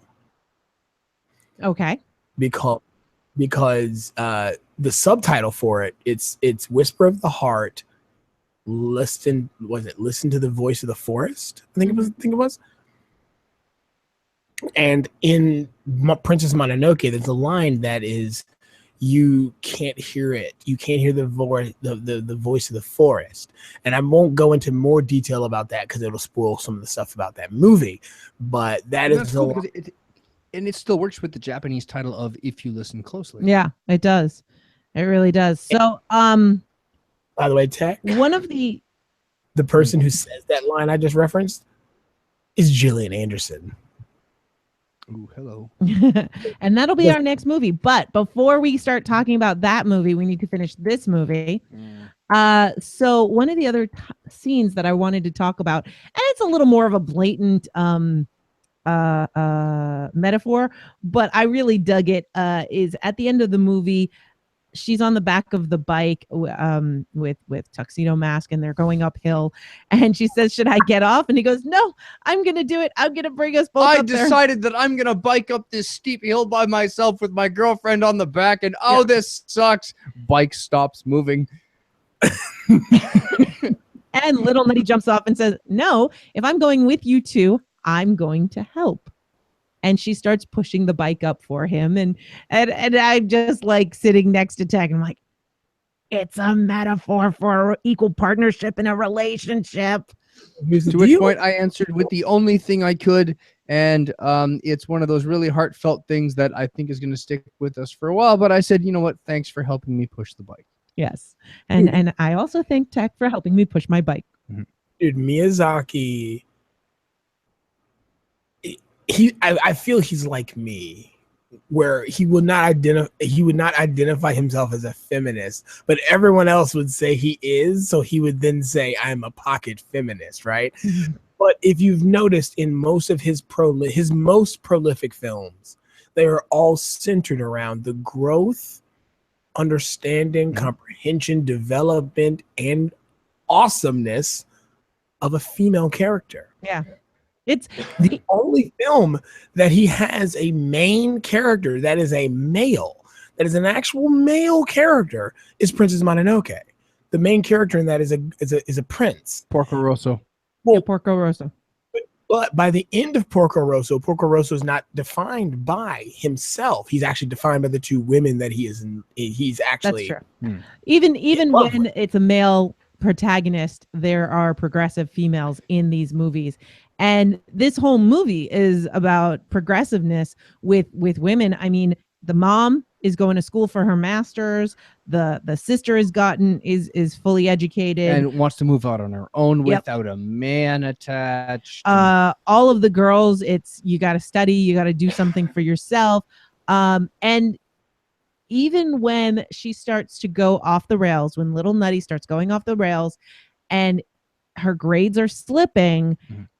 Okay. Because the subtitle for it, it's Whisper of the Heart, listen to the voice of the forest? I think it was. And in Princess Mononoke, there's a line that is, you can't hear it. You can't hear the voice of the forest. And I won't go into more detail about that because it'll spoil some of the stuff about that movie. But that is cool because it still works with the Japanese title of If You Listen Closely. Yeah, it does. It really does. So, by the way, Tek, one of the person who says that line I just referenced is Gillian Anderson. Ooh, hello. And that'll be our next movie. But before we start talking about that movie, we need to finish this movie. So one of the other scenes that I wanted to talk about, and it's a little more of a blatant metaphor, but I really dug it, is at the end of the movie. She's on the back of the bike with Tuxedo Mask, and they're going uphill. And she says, "Should I get off?" And he goes, "No, I'm going to do it. I'm going to bring us both up there." I decided that I'm going to bike up this steep hill by myself with my girlfriend on the back. And this sucks. Bike stops moving. And little Nutty jumps off and says, "No, if I'm going with you two, I'm going to help. And she starts pushing the bike up for him. And I'm just like sitting next to Tek and I'm like, it's a metaphor for equal partnership in a relationship. Here's the To which deal. point I answered with the only thing I could. And it's one of those really heartfelt things that I think is going to stick with us for a while. But I said, you know what? Thanks for helping me push the bike. Yes. And I also thank Tek for helping me push my bike. Dude, Miyazaki, I feel he's like me, where he would not identify himself as a feminist, but everyone else would say he is, so he would then say I'm a pocket feminist, right? But if you've noticed in most of his most prolific films, they are all centered around the growth, understanding, comprehension, development, and awesomeness of a female character. Yeah. It's the only film that he has a main character that is a male, that is an actual male character, is Princess Mononoke. The main character in that is a prince. Porco Rosso. Well, Porco Rosso. But by the end of Porco Rosso is not defined by himself. He's actually defined by the two women that he's actually. That's true. Even when it's a male protagonist, there are progressive females in these movies. And this whole movie is about progressiveness with women. I mean, the mom is going to school for her master's. The sister is fully educated and wants to move out on her own without a man attached. All of the girls, it's you got to study, you got to do something for yourself. And even when she starts to go off the rails, when Little Nutty starts going off the rails, and her grades are slipping.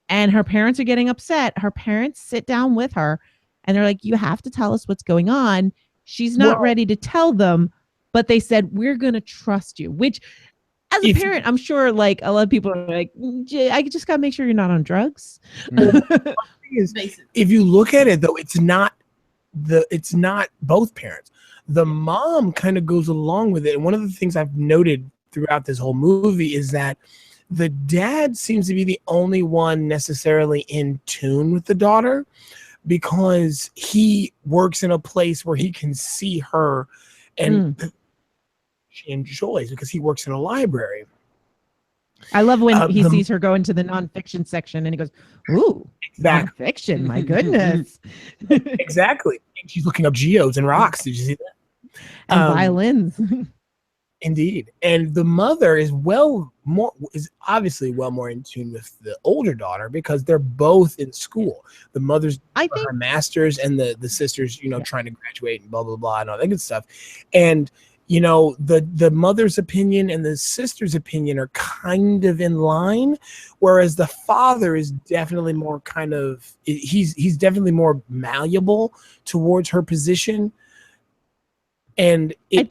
And her parents are getting upset. Her parents sit down with her and they're like, you have to tell us what's going on. She's not ready to tell them, but they said, we're going to trust you, which as a parent, I'm sure like a lot of people are like, I just got to make sure you're not on drugs. If you look at it though, it's not both parents. The mom kind of goes along with it. And one of the things I've noted throughout this whole movie is that the dad seems to be the only one necessarily in tune with the daughter, because he works in a place where he can see her and she enjoys, because he works in a library. I love when he sees her go into the nonfiction section and he goes, ooh, exactly. Nonfiction, my goodness. Exactly. She's looking up geodes and rocks. Did you see that? And violins. Indeed. And the mother is obviously well more in tune with the older daughter, because they're both in school. The mother's her master's and the sister's, trying to graduate and blah, blah, blah, and all that good stuff. And, the mother's opinion and the sister's opinion are kind of in line, whereas the father is definitely more he's definitely more malleable towards her position. And you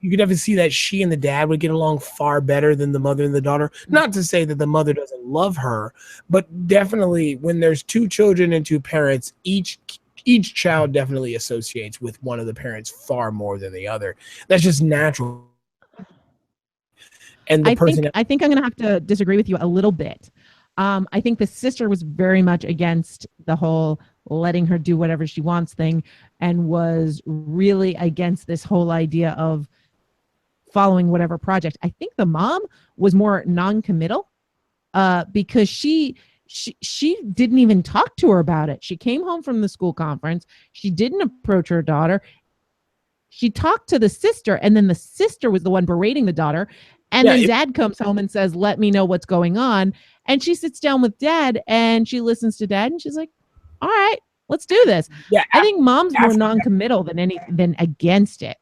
could definitely see that she and the dad would get along far better than the mother and the daughter. Not to say that the mother doesn't love her, but definitely when there's two children and two parents, each child definitely associates with one of the parents far more than the other. That's just natural. And I think I'm going to have to disagree with you a little bit. I think the sister was very much against the whole letting her do whatever she wants thing, and was really against this whole idea of following whatever project. I think the mom was more non-committal because she didn't even talk to her about it. She came home from the school conference. She didn't approach her daughter. She talked to the sister, and then the sister was the one berating the daughter. And then dad comes home and says, let me know what's going on. And she sits down with dad and she listens to dad and she's like, all right, let's do this. Yeah, I think mom's more non-committal than against it.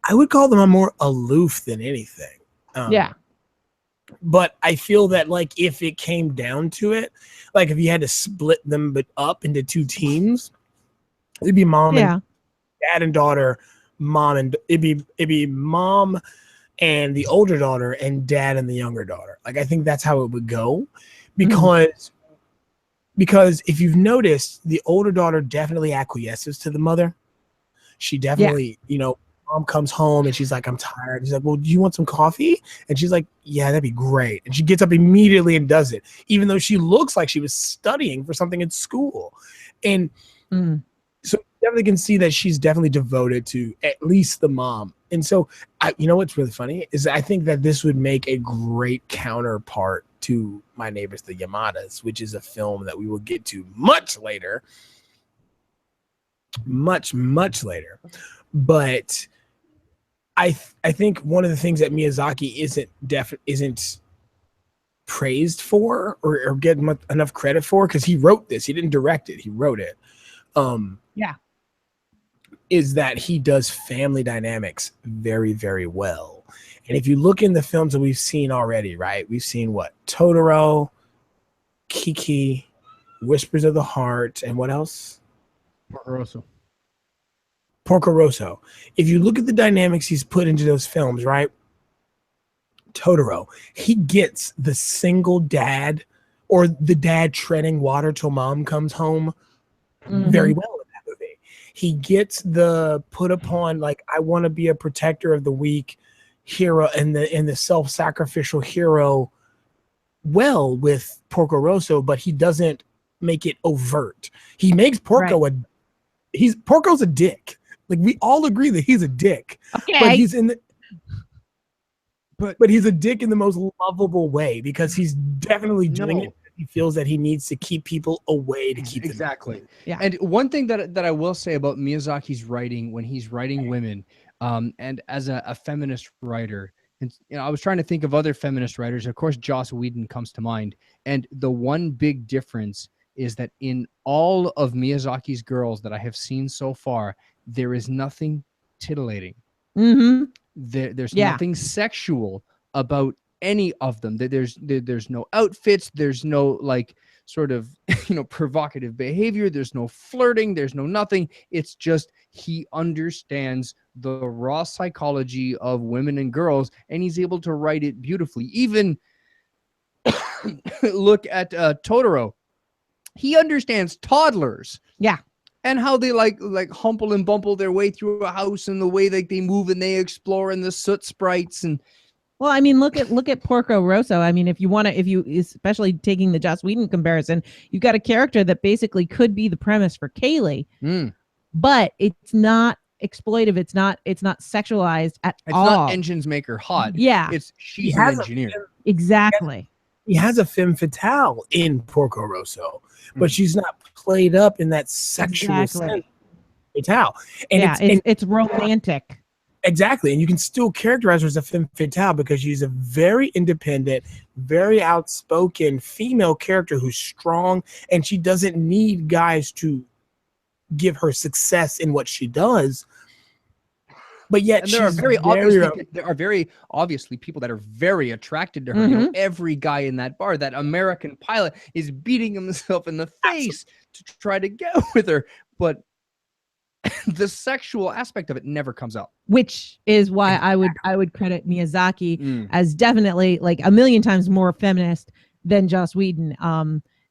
I would call them more aloof than anything. But I feel that like if it came down to it, like if you had to split them up into two teams, it'd be mom and dad and daughter, it'd be mom and the older daughter and dad and the younger daughter. Like I think that's how it would go, because if you've noticed, the older daughter definitely acquiesces to the mother. She definitely, mom comes home and she's like, I'm tired. He's like, well, do you want some coffee? And she's like, yeah, that'd be great. And she gets up immediately and does it, even though she looks like she was studying for something at school. And so you definitely can see that she's definitely devoted to at least the mom. And so, you know what's really funny is I think that this would make a great counterpart to My Neighbors the Yamadas, which is a film that we will get to much later. Much later. But I think one of the things that Miyazaki isn't praised for or get enough credit for, because he wrote this, he didn't direct it, he wrote it. Is that he does family dynamics very, very well. And if you look in the films that we've seen already, right? We've seen what? Totoro, Kiki, Whispers of the Heart, and what else? Porco Rosso. If you look at the dynamics he's put into those films, right? Totoro, he gets the single dad or the dad treading water till mom comes home very well in that movie. He gets the put upon, like, I want to be a protector of the weak hero and the self-sacrificial hero well with Porco Rosso, but he doesn't make it overt. He makes Porco Porco's a dick. Like, we all agree that he's a dick. Okay. But he's in the but he's a dick in the most lovable way, because he's definitely doing it. He feels that he needs to keep people away to keep them. Exactly. Yeah. And one thing that I will say about Miyazaki's writing, when he's writing women, and as a feminist writer, and I was trying to think of other feminist writers. Of course, Joss Whedon comes to mind. And the one big difference is that in all of Miyazaki's girls that I have seen so far, there is nothing titillating. There's nothing sexual about any of them. There's no outfits. There's no, like, sort of provocative behavior. There's no flirting. There's no nothing. It's just he understands the raw psychology of women and girls, and he's able to write it beautifully. Even look at Totoro. He understands toddlers. Yeah. And how they like humble and bumble their way through a house, and the way that they move and they explore, and the soot sprites. And well, I mean, look at Porco Rosso. I mean, if you especially taking the Joss Whedon comparison, you've got a character that basically could be the premise for Kaylee, but it's not exploitive. It's not sexualized at all. It's not engines make her hot. Yeah. She's an engineer. Exactly. He has a femme fatale in Porco Rosso, but she's not played up in that sexual sense. Fatale. And it's romantic. Exactly. And you can still characterize her as a femme fatale, because she's a very independent, very outspoken female character who's strong, and she doesn't need guys to give her success in what she does. But yet, and there are very obviously people that are very attracted to her. Every guy in that bar, that American pilot, is beating himself in the face to try to get with her. But the sexual aspect of it never comes out. Which is why I would credit Miyazaki as definitely like a million times more feminist than Joss Whedon.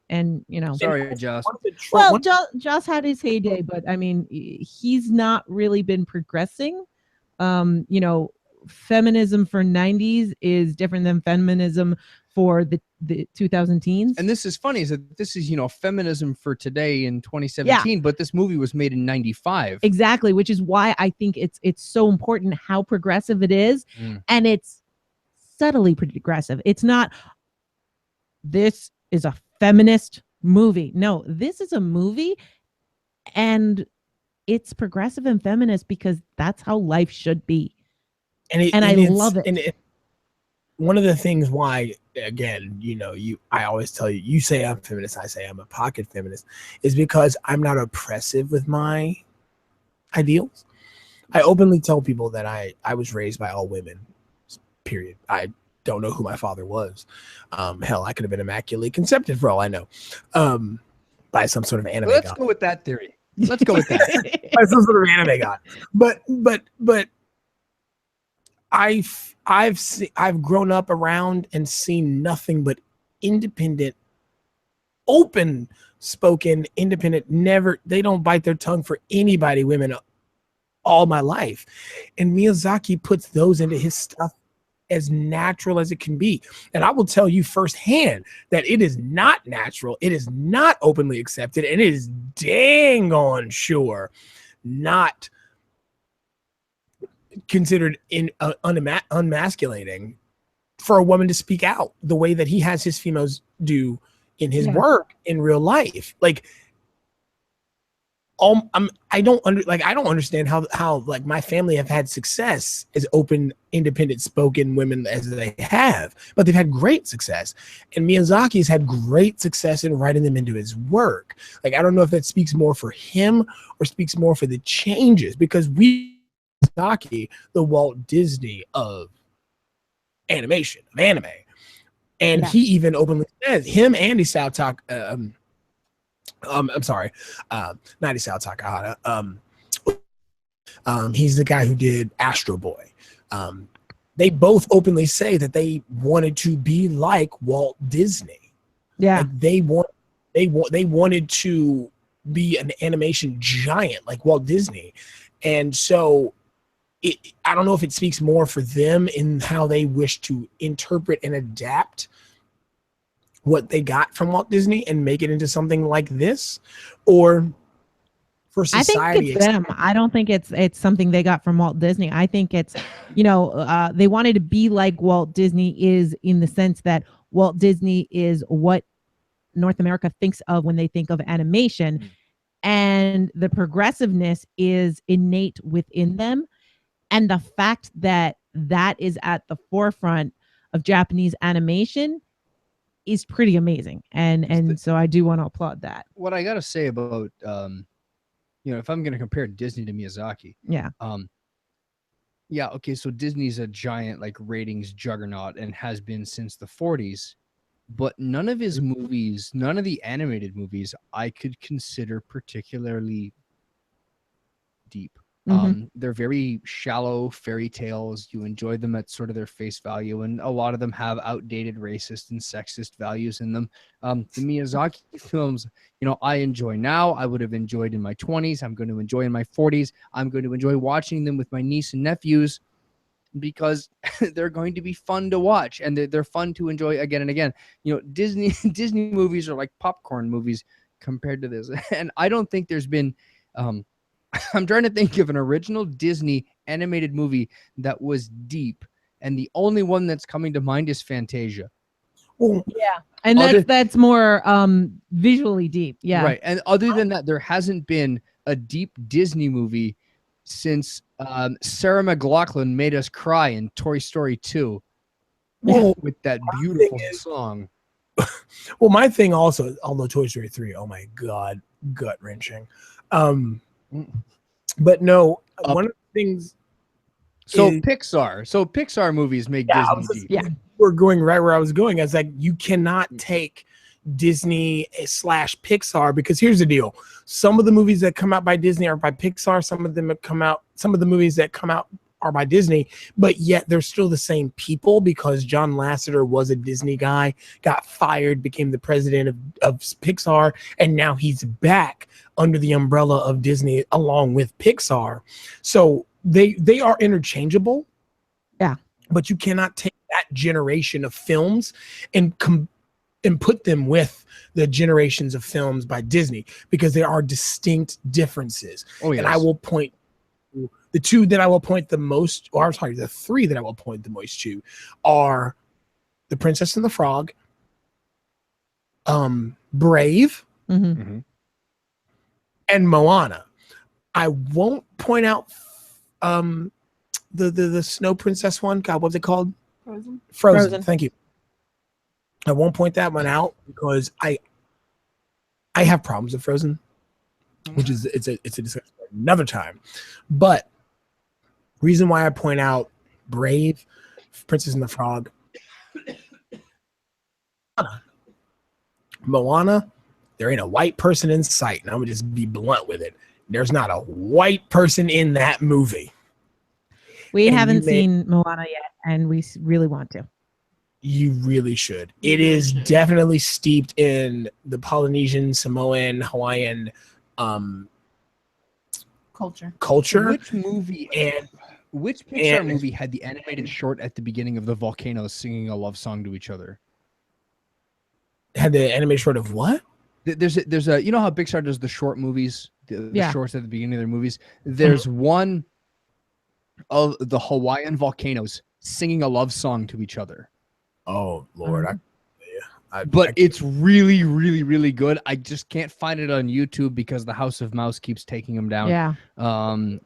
And sorry, Joss. Well, Joss had his heyday, but I mean, he's not really been progressing. Feminism for 90s is different than feminism for the 2000 teens. And this is funny, is that this is, feminism for today in 2017, but this movie was made in 95. Exactly, which is why I think it's so important how progressive it is. And it's subtly progressive. It's not, this is a feminist movie. No, this is a movie, and it's progressive and feminist because that's how life should be. And I love it. And one of the things why, again, I always tell you, you say I'm feminist, I say I'm a pocket feminist, is because I'm not oppressive with my ideals. I openly tell people that I was raised by all women, period. I don't know who my father was. Hell, I could have been immaculately conceived for all I know, by some sort of anime god. Let's go with that theory. Let's go with that. By some sort of anime god. But I've grown up around and seen nothing but independent, open spoken, independent, they don't bite their tongue for anybody, women all my life. And Miyazaki puts those into his stuff as natural as it can be. And I will tell you firsthand that it is not natural. It is not openly accepted. And it is dang on sure not considered unmasculating for a woman to speak out the way that he has his females do in his work in real life. Like, I don't understand how like my family have had success as open, independent spoken women as they have, but they've had great success. And Miyazaki's had great success in writing them into his work. Like, I don't know if that speaks more for him or speaks more for the changes, because Miyazaki, the Walt Disney of animation, of anime. And he even openly says, him, Andy Soutok, I'm sorry, not Isao Takahata. He's the guy who did Astro Boy. They both openly say that they wanted to be like Walt Disney. Yeah, like they wanted to be an animation giant like Walt Disney, and so I don't know if it speaks more for them in how they wish to interpret and adapt what they got from Walt Disney and make it into something like this, or for society. I think it's them. I don't think it's something they got from Walt Disney. I think it's, they wanted to be like Walt Disney is, in the sense that Walt Disney is what North America thinks of when they think of animation, and the progressiveness is innate within them. And the fact that that is at the forefront of Japanese animation is pretty amazing. And so I do want to applaud that. What I got to say about, if I'm going to compare Disney to Miyazaki. Yeah. Okay. So Disney's a giant like ratings juggernaut and has been since the 40s, but none of his movies, none of the animated movies I could consider particularly deep. They're very shallow fairy tales. You enjoy them at sort of their face value, and a lot of them have outdated racist and sexist values in them. The Miyazaki films, I enjoy now. I would have enjoyed in my 20s. I'm going to enjoy in my 40s. I'm going to enjoy watching them with my niece and nephews because they're going to be fun to watch, and they're fun to enjoy again and again. Disney movies are like popcorn movies compared to this, and I don't think there's been I'm trying to think of an original Disney animated movie that was deep, and the only one that's coming to mind is Fantasia. Well, yeah, and that's more visually deep. Yeah, right. And other than that, there hasn't been a deep Disney movie since Sarah McLachlan made us cry in Toy Story 2 with that beautiful song. Well, my thing also, although Toy Story 3, oh my God, gut wrenching. But no, one of the things. Pixar movies make Disney deep. Yeah, we're going right where I was going. I was like, you cannot take Disney / Pixar, because here's the deal: some of the movies that come out by Disney are by Pixar. Some of the movies that come out are by Disney, but yet they're still the same people, because John Lasseter was a Disney guy, got fired, became the president of Pixar, and now he's back under the umbrella of Disney along with Pixar. So they are interchangeable. Yeah. But you cannot take that generation of films and put them with the generations of films by Disney, because there are distinct differences. Oh, yes. And I will point the two that I will point the most, or I'm sorry, the three that I will point the most to are The Princess and the Frog, Brave, and Moana. I won't point out the Snow Princess one. God, what's it called? Frozen. Thank you. I won't point that one out because I have problems with Frozen, which is it's a discussion for another time. But reason why I point out Brave, Princess and the Frog, Moana, there ain't a white person in sight, and I'm gonna just be blunt with it. There's not a white person in that movie. We haven't seen Moana yet, and we really want to. You really should. It is definitely steeped in the Polynesian, Samoan, Hawaiian culture. Which movie And which Pixar movie had the animated short at the beginning of the volcanoes singing a love song to each other? had the animated short of what? There's a you know how Pixar does the short movies, the Yeah. shorts at the beginning of their movies. There's one of the Hawaiian volcanoes singing a love song to each other. Oh Lord, But it's really, really, really good. I just can't find it on YouTube because the House of Mouse keeps taking them down. Yeah.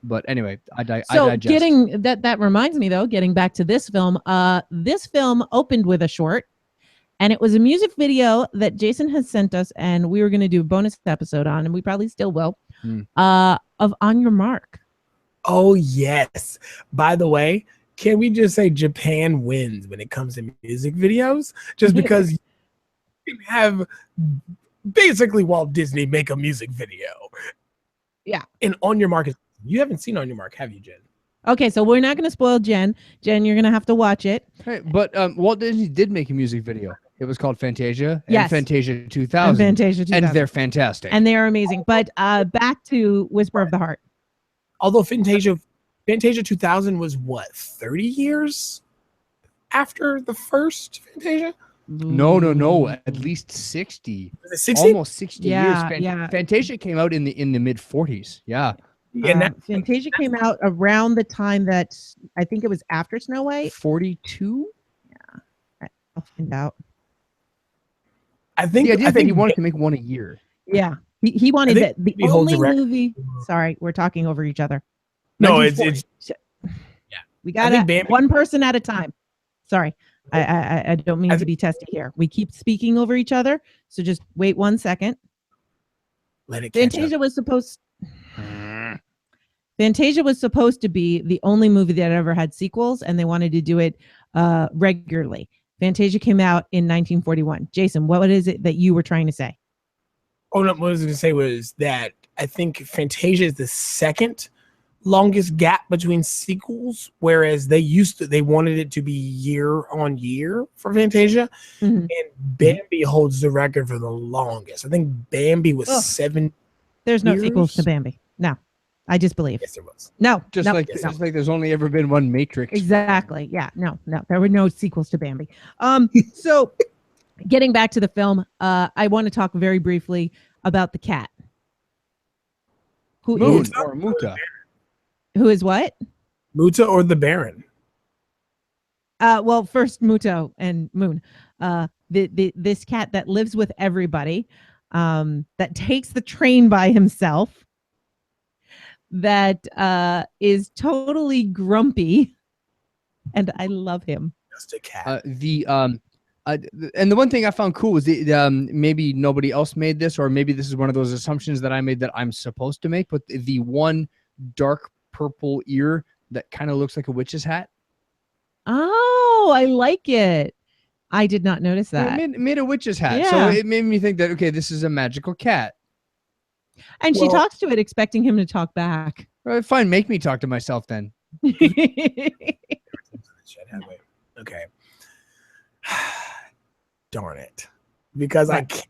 But anyway, I So digest. getting that reminds me though, getting back to this film opened with a short, and it was a music video that Jason has sent us, and we were going to do a bonus episode on, and we probably still will, of On Your Mark. Oh yes. By the way, can we just say Japan wins when it comes to music videos? Just because you can have basically Walt Disney make a music video. Yeah. And On Your Mark you haven't seen On Your Mark, have you, Jen? Okay, so we're not going to spoil Jen. Jen, you're going to have to watch it. Hey, but Walt Disney did make a music video. It was called Fantasia and Yes. Fantasia 2000. And Fantasia 2000. And they're fantastic. And they are amazing. But back to Whisper of the Heart. Although Fantasia 2000 was what, 30 years after the first Fantasia? No, at least 60. Was it 60? Almost 60 Yeah, years. yeah. Fantasia came out in the mid 40s. Yeah. Fantasia came out around the time that I think it was after Snow White. 42? I'll find out. I think the idea that he wanted to make one a year. Yeah. He wanted think that. The he holds only a record. movie. Sorry, we're talking over each other. No, 1940. We got think it. Bambi- One person at a time. Sorry. I don't mean to be testy here. We keep speaking over each other. So just wait 1 second. let it catch Fantasia up. was supposed to be the only movie that ever had sequels, and they wanted to do it regularly. Fantasia came out in 1941. Jason, what is it that you were trying to say? Oh no, what I was going to say was that I think Fantasia is the second longest gap between sequels, whereas they wanted it to be year on year for Fantasia, Mhm. and Bambi holds the record for the longest. I think Bambi was 7 There's no years? sequels to Bambi. No, I just believe. Yes, there was. No, Just no, like there's only ever been one Matrix. exactly. Yeah, no, there were no sequels to Bambi. So getting back to the film, I want to talk very briefly about the cat. Moon or Muta. Who is what? Muta or the Baron? Well, first Muto and Moon. This cat that lives with everybody, that takes the train by himself, that is totally grumpy, and I love him. Just a cat. And the one thing I found cool was maybe nobody else made this, or maybe this is one of those assumptions that I made that I'm supposed to make, but the one dark purple ear that kind of looks like a witch's hat. Oh, I like it. I did not notice that. It made a witch's hat. Yeah. So it made me think that, okay, this is a magical cat. And she Well- talks to it, expecting him to talk back. All right, fine, make me talk to myself then. Okay. Darn it. Because I can't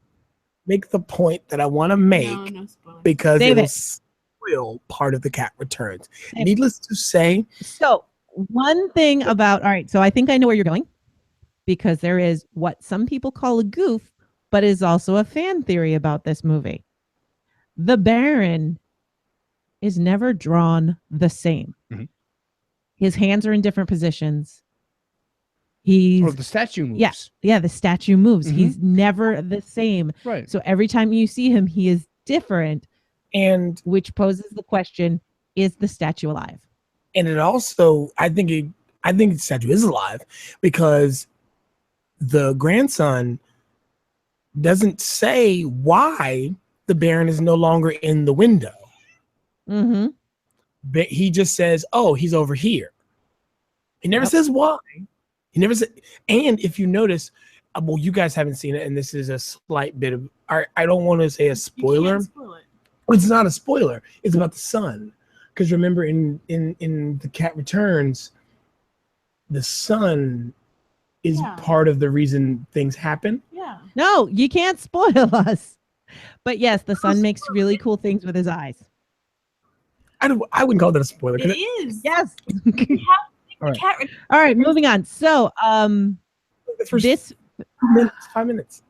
make the point that I want to make No spoilers. because Save it'll it. spoil part of the cat returns. Save it. Needless to say, So one thing about, all right, so I think I know where you're going, because there is what some people call a goof, but is also a fan theory about this movie. The Baron is never drawn the same. Mhm. His hands are in different positions. He's, Oh, the statue moves. yeah, the statue moves. Mhm. He's never the same. Right. So every time you see him, he is different, and which poses the question, is the statue alive? it also I think the statue is alive because the grandson doesn't say why the Baron is no longer in the window. Mm-hmm. But he just says, "Oh, he's over here." He never says why. He never said. And if you notice, well, you guys haven't seen it, and this is a slight bit of. I don't want to say a spoiler. You can't spoil it. It's not a spoiler. It's about the son. Because remember, in The Cat Returns, the son is Yeah. part of the reason things happen. Yeah. No, you can't spoil us. But yes, the son makes really cool things with his eyes. I wouldn't call that a spoiler. It is. Yes. You have to pick All the right. cat. All right, moving on. So, The first this 5 minutes.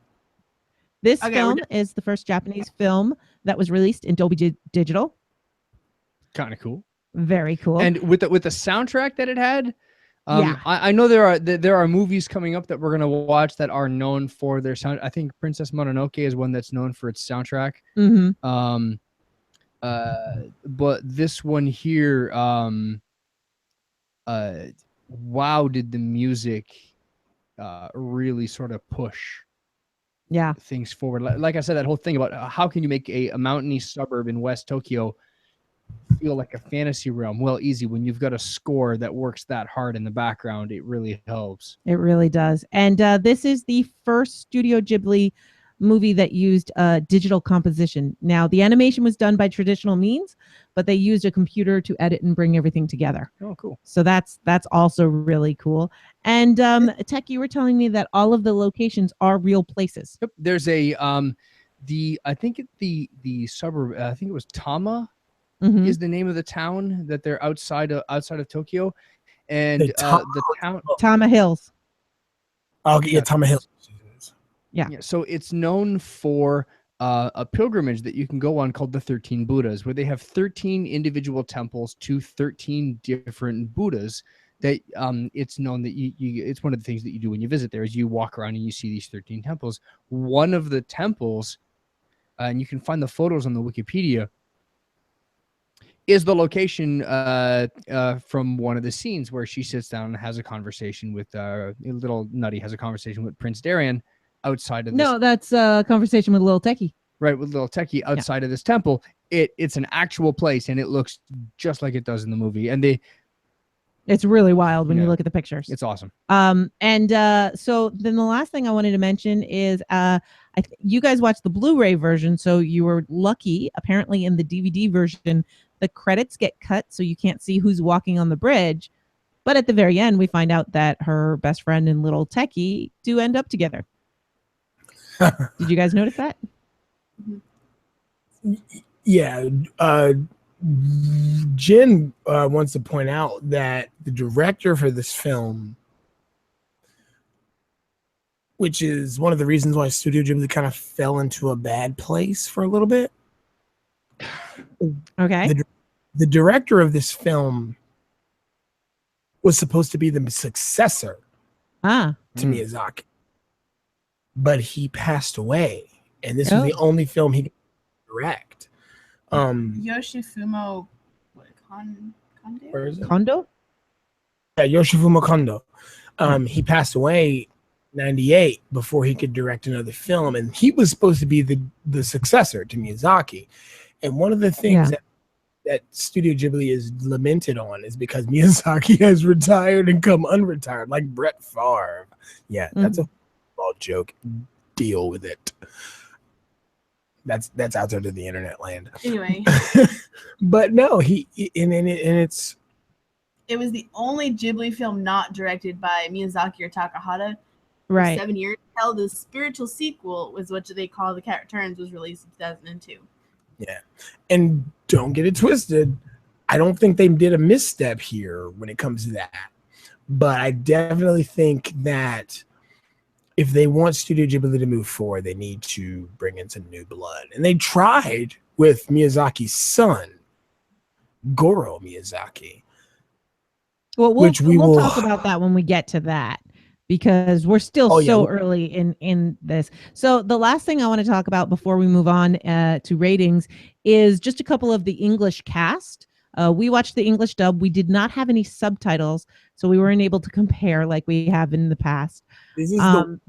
this Okay, film is the first Japanese film that was released in Dolby Digital. Kind of cool. Very cool. And with the soundtrack that it had, Yeah. I know there are movies coming up that we're gonna watch that are known for their sound. I think Princess Mononoke is one that's known for its soundtrack. Mm-hmm. But this one here, wow, did the music really sort of push Yeah. things forward. Like I said, that whole thing about how can you make a mountainy suburb in West Tokyo feel like a fantasy realm? Well, easy. When you've got a score that works that hard in the background, it really helps. It really does. And this is the first Studio Ghibli movie that used digital composition. Now, the animation was done by traditional means, but they used a computer to edit and bring everything together. Oh, cool. So that's also really cool. And Tek, you were telling me that all of the locations are real places. Yep. There's a I think the suburb. I think it was Tama Mhm. is the name of the town that they're outside of Tokyo, and The the town. Tama Hills. Oh, yeah, Tama Hill. Yeah. So it's known for a pilgrimage that you can go on called the 13 Buddhas, where they have 13 individual temples to 13 different Buddhas. That it's known that you it's one of the things that you do when you visit there is you walk around and you see these 13 temples. One of the temples, and you can find the photos on the Wikipedia, is the location from one of the scenes where she sits down and has a conversation with little Nutty has a conversation with Prince Darien outside of this. No, that's a conversation with Little Techie. Right, with little Techie outside of this temple. It's an actual place, and it looks just like it does in the movie. And It's really wild when you Yeah. look at the pictures. it's awesome. So then the last thing I wanted to mention is you guys watched the Blu-ray version, so you were lucky. Apparently, in the DVD version, the credits get cut, so you can't see who's walking on the bridge. But at the very end, we find out that her best friend and Little Techie do end up together. Did you guys notice that? Yeah. Jen wants to point out that the director for this film, which is one of the reasons why Studio Ghibli kind of fell into a bad place for a little bit. Okay. The director of this film was supposed to be the successor to Miyazaki, but he passed away, and this was the only film he could direct. Yoshifumo Kondo? Where is it? Kondo? Yeah, Yoshifumo Kondo. He passed away in '98 before he could direct another film, and he was supposed to be the successor to Miyazaki. And one of the things that Studio Ghibli is lamented on is because Miyazaki has retired and come unretired, like Brett Favre. Yeah, that's a football joke. Deal with it. That's out there to the internet land. Anyway, but no, it was the only Ghibli film not directed by Miyazaki or Takahata. Right. 7 years. Hell, the spiritual sequel was what they call The Cat Returns, was released in 2002. Yeah, and don't get it twisted. I don't think they did a misstep here when it comes to that. But I definitely think that if they want Studio Ghibli to move forward, they need to bring in some new blood. And they tried with Miyazaki's son, Goro Miyazaki. Well, which we will talk about that when we get to that, because we're still early in this. So the last thing I want to talk about before we move on to ratings is just a couple of the English cast. We watched the English dub. We did not have any subtitles, so we weren't able to compare like we have in the past.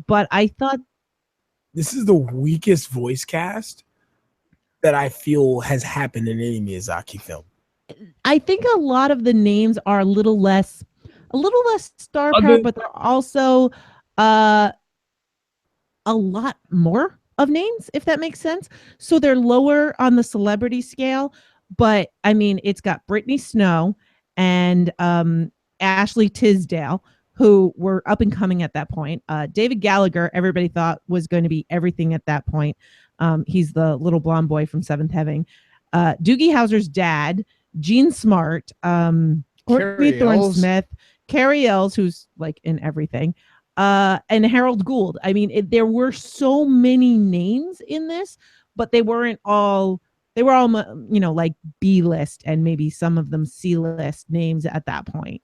But I thought this is the weakest voice cast that I feel has happened in any Miyazaki film. I think a lot of the names are a little less star power, but they're also a lot more of names, if that makes sense. So they're lower on the celebrity scale, but I mean, it's got Brittany Snow and Ashley Tisdale, who were up and coming at that point. David Gallagher, everybody thought was going to be everything at that point. He's the little blonde boy from Seventh Heaven. Doogie Howser's dad Jean Smart, Courtney Carrie Thorne Ells. Smith, Carrie Ells, who's like in everything, and Harold Gould. I mean, there were so many names in this, but they weren't all. They were all, like B list and maybe some of them C list names at that point.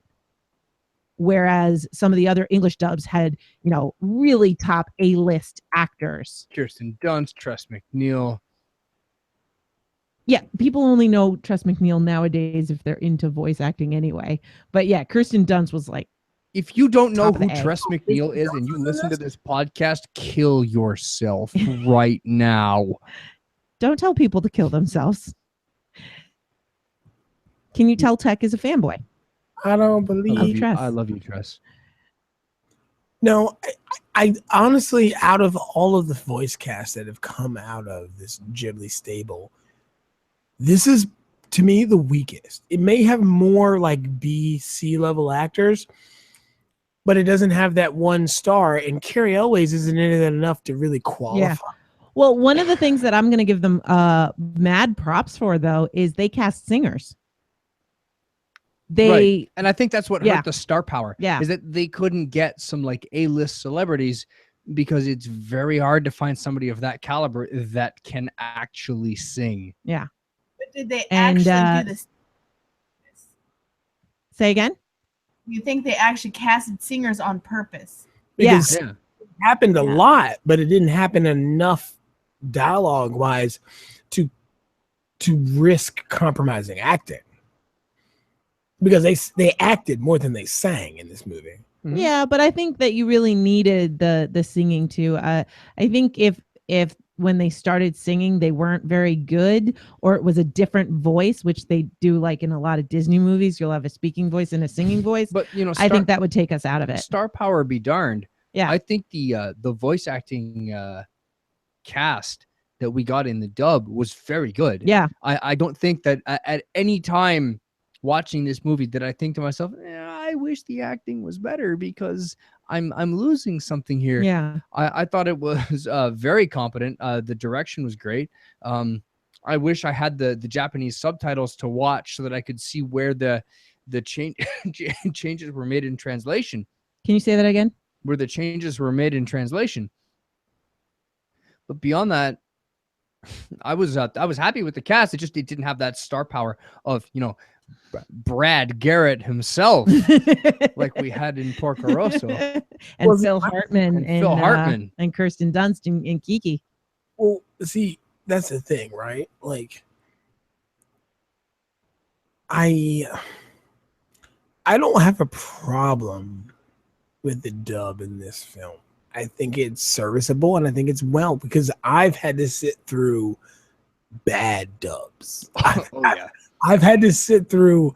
Whereas some of the other English dubs had, really top A-list actors. Kirsten Dunst, Tress MacNeille. Yeah, people only know Tress MacNeille nowadays if they're into voice acting anyway. But yeah, Kirsten Dunst was like, If you don't know top of who the A. Tress MacNeille is and you listen to this podcast, kill yourself right now. don't tell people to kill themselves. Can you tell Tek is a fanboy? I don't believe. Tress. I love you, Tress. No, I honestly, out of all of the voice casts that have come out of this Ghibli stable, this is, to me, the weakest. It may have more like B, C level actors, but it doesn't have that one star. And Carrie Elways isn't in it enough to really qualify. Yeah. Well, one of the things that I'm going to give them mad props for, though, is they cast singers. Right. And I think that's what Yeah. hurt the star power. Yeah. Is that they couldn't get some like A-list celebrities because it's very hard to find somebody of that caliber that can actually sing. Yeah. But did they And, actually do this? Say again? You think they actually casted singers on purpose? Because Yeah. it happened a Yeah. lot, but it didn't happen enough dialogue wise to risk compromising acting. Because they acted more than they sang in this movie. Mhm. Yeah, but I think that you really needed the singing too. I think if when they started singing they weren't very good, or it was a different voice, which they do like in a lot of Disney movies, you'll have a speaking voice and a singing voice. But I think that would take us out of it. Star power be darned. Yeah. I think the voice acting cast that we got in the dub was very good. Yeah. I don't think that at any time watching this movie did I think to myself, I wish the acting was better because I'm losing something here. Yeah. I thought it was very competent. The direction was great. I wish I had the Japanese subtitles to watch so that I could see where the changes were made in translation. Can you say that again? Where the changes were made in translation. But beyond that, I was happy with the cast. It didn't have that star power of Brad Garrett himself, like we had in Porco Rosso. And Phil Hartman and Phil Hartman. And Kirsten Dunst and Kiki. Well, see, that's the thing, right? Like, I don't have a problem with the dub in this film. I think it's serviceable and I think it's well, because I've had to sit through bad dubs. I've had to sit through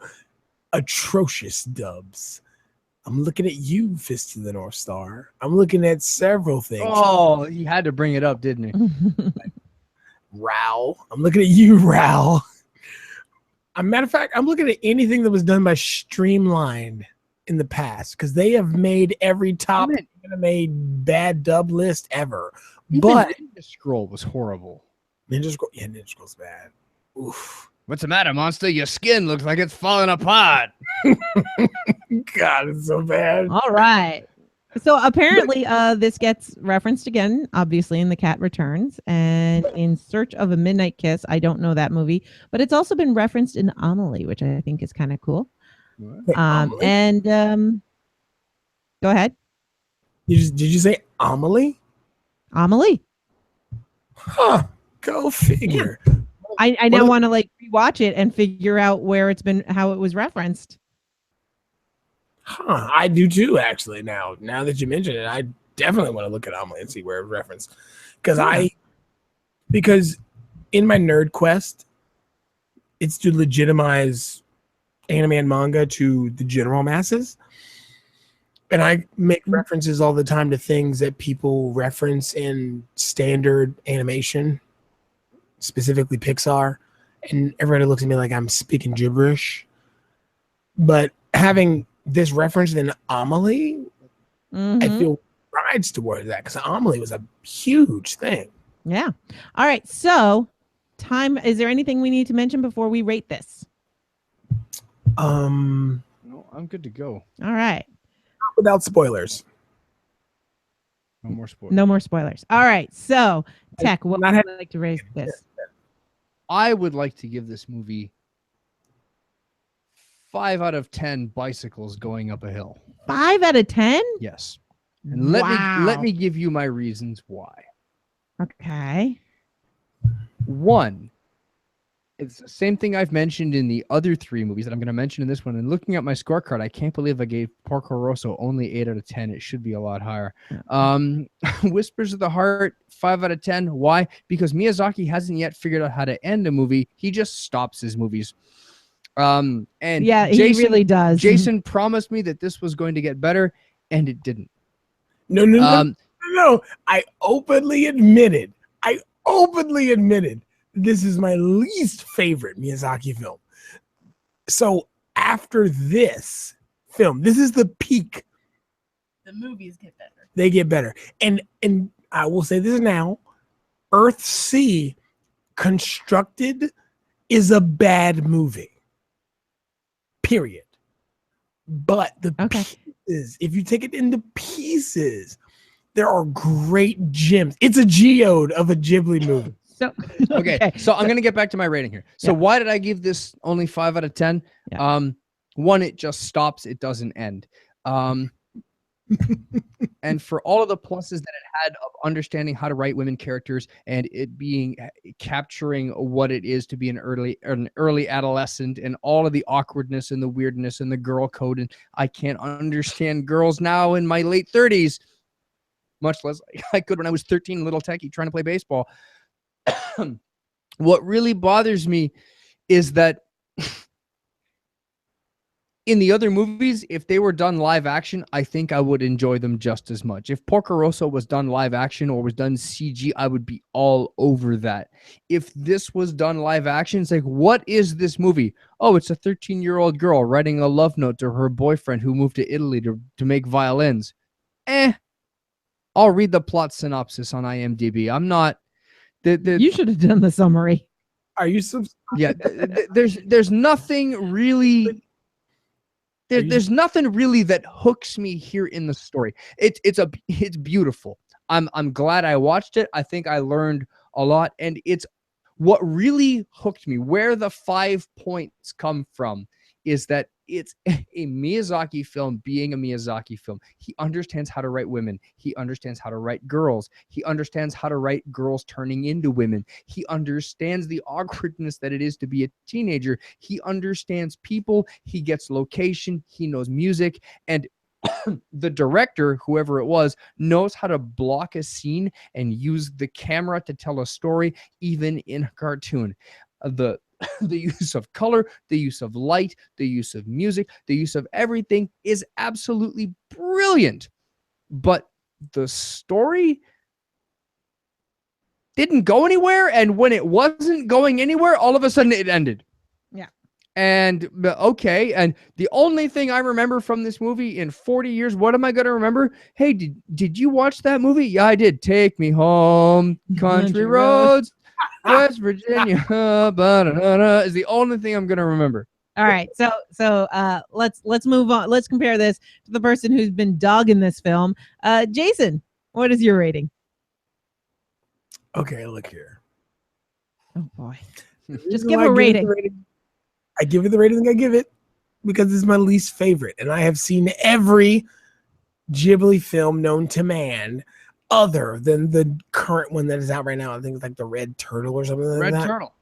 atrocious dubs. I'm looking at you, Fist of the North Star. I'm looking at several things. Oh, he had to bring it up, didn't he? Raoul. I'm looking at you, Raoul. As a matter of fact, I'm looking at anything that was done by Streamline in the past, because they have made every top anime bad dub list ever. But Ninja Scroll was horrible. Ninja Scroll's bad. Oof. What's the matter, monster? Your skin looks like it's falling apart. God, it's so bad. All right. So apparently this gets referenced again, obviously, in The Cat Returns and in Search of a Midnight Kiss. I don't know that movie, but it's also been referenced in Amelie, which I think is kind of cool. Go ahead. Did you say Amelie? Amelie. Huh. Go figure. Yeah. I now want to like rewatch it and figure out how it was referenced. Huh. I do too, actually. Now that you mention it, I definitely want to look at Amelie and see where it's referenced. Because in my nerd quest, it's to legitimize anime and manga to the general masses. And I make references all the time to things that people reference in standard animation, specifically Pixar, and everybody looks at me like I'm speaking gibberish. But having this reference in Amelie, I feel rides towards that, because Amelie was a huge thing. Yeah. All right. So, is there anything we need to mention before we rate this? No, I'm good to go. All right. Without spoilers. No more spoilers. No more spoilers. All right. So, Tech, what Not would you like to raise this? I would like to give this movie 5 out of 10 bicycles going up a hill. 5 out of 10? Yes. And let Wow. me give you my reasons why. Okay. One, it's the same thing I've mentioned in the other 3 movies that I'm going to mention in this one. And looking at my scorecard, I can't believe I gave Porco Rosso only 8 out of 10. It should be a lot higher. Whispers of the Heart, 5 out of 10. Why? Because Miyazaki hasn't yet figured out how to end a movie. He just stops his movies. And Yeah, Jason, he really does. Jason promised me that this was going to get better, and it didn't. No. I openly admitted this is my least favorite Miyazaki film. So after this film, this is the peak. The movies get better. They get better. And I will say this now, Earthsea Constructed is a bad movie. Period. But the pieces, if you take it into pieces, there are great gems. It's a geode of a Ghibli movie. So, okay. So I'm going to get back to my rating here. So why did I give this only 5 out of 10? Yeah. One, it just stops. It doesn't end. And for all of the pluses that it had of understanding how to write women characters and it being capturing what it is to be an early adolescent and all of the awkwardness and the weirdness and the girl code, and I can't understand girls now in my late 30s, much less I could when I was 13, little techie trying to play baseball. What really bothers me is that in the other movies, if they were done live action, I think I would enjoy them just as much. If Porco Rosso was done live action or was done CG, I would be all over that. If this was done live action, it's like, what is this movie? Oh, it's a 13-year-old girl writing a love note to her boyfriend who moved to Italy to make violins. I'll read the plot synopsis on IMDb. I'm not... you should have done the summary. Are you Yeah, there's nothing really... There's nothing really that hooks me here in the story. It's beautiful. I'm glad I watched it. I think I learned a lot, and it's what really hooked me. Where the 5 points come from is that it's a Miyazaki film being a Miyazaki film. He understands how to write women. He understands how to write girls. He understands how to write girls turning into women. He understands the awkwardness that it is to be a teenager. He understands people. He gets location. He knows music. And the director, whoever it was, knows how to block a scene and use the camera to tell a story, even in a cartoon. The use of color, the use of light, the use of music, the use of everything is absolutely brilliant. But the story didn't go anywhere, and when it wasn't going anywhere, all of a sudden it ended. Yeah. And okay, and the only thing I remember from this movie in 40 years, what am I going to remember? Hey, did you watch that movie? Yeah, I did. Take me home, country roads. West Virginia is the only thing I'm gonna remember. All right, so let's move on. Let's compare this to the person who's been dogging this film. Jason, what is your rating? Okay, look here. Oh boy, just give a rating. I give it the rating I give it because it's my least favorite, and I have seen every Ghibli film known to man, other than the current one that is out right now. I think it's like the Red Turtle or something like that. Red Turtle.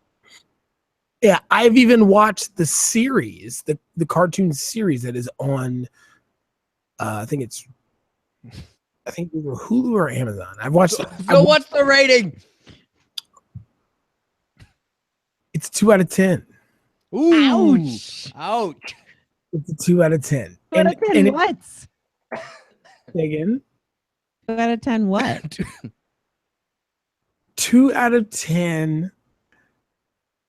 Yeah, I've even watched the series, the cartoon series that is on. I think either Hulu or Amazon. I've watched. So what's the rating? It's 2 out of 10. Ooh, Ouch! Ouch! It's a 2 out of 10. 2 out of 10 what? Again. 2 out of 10 what? 2 out of 10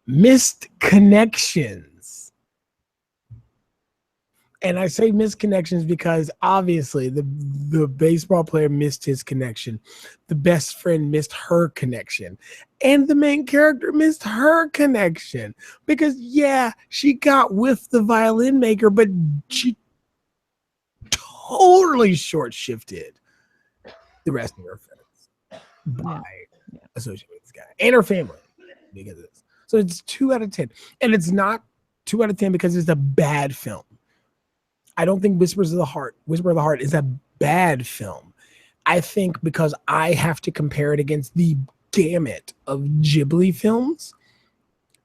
missed connections. And I say missed connections because obviously the baseball player missed his connection. The best friend missed her connection. And the main character missed her connection. Because, yeah, she got with the violin maker, but she totally short-shifted the rest of her friends by associating with this guy. And her family because of this. So it's 2 out of 10. And it's not 2 out of 10 because it's a bad film. I don't think Whisper of the Heart is a bad film. I think because I have to compare it against the gamut of Ghibli films,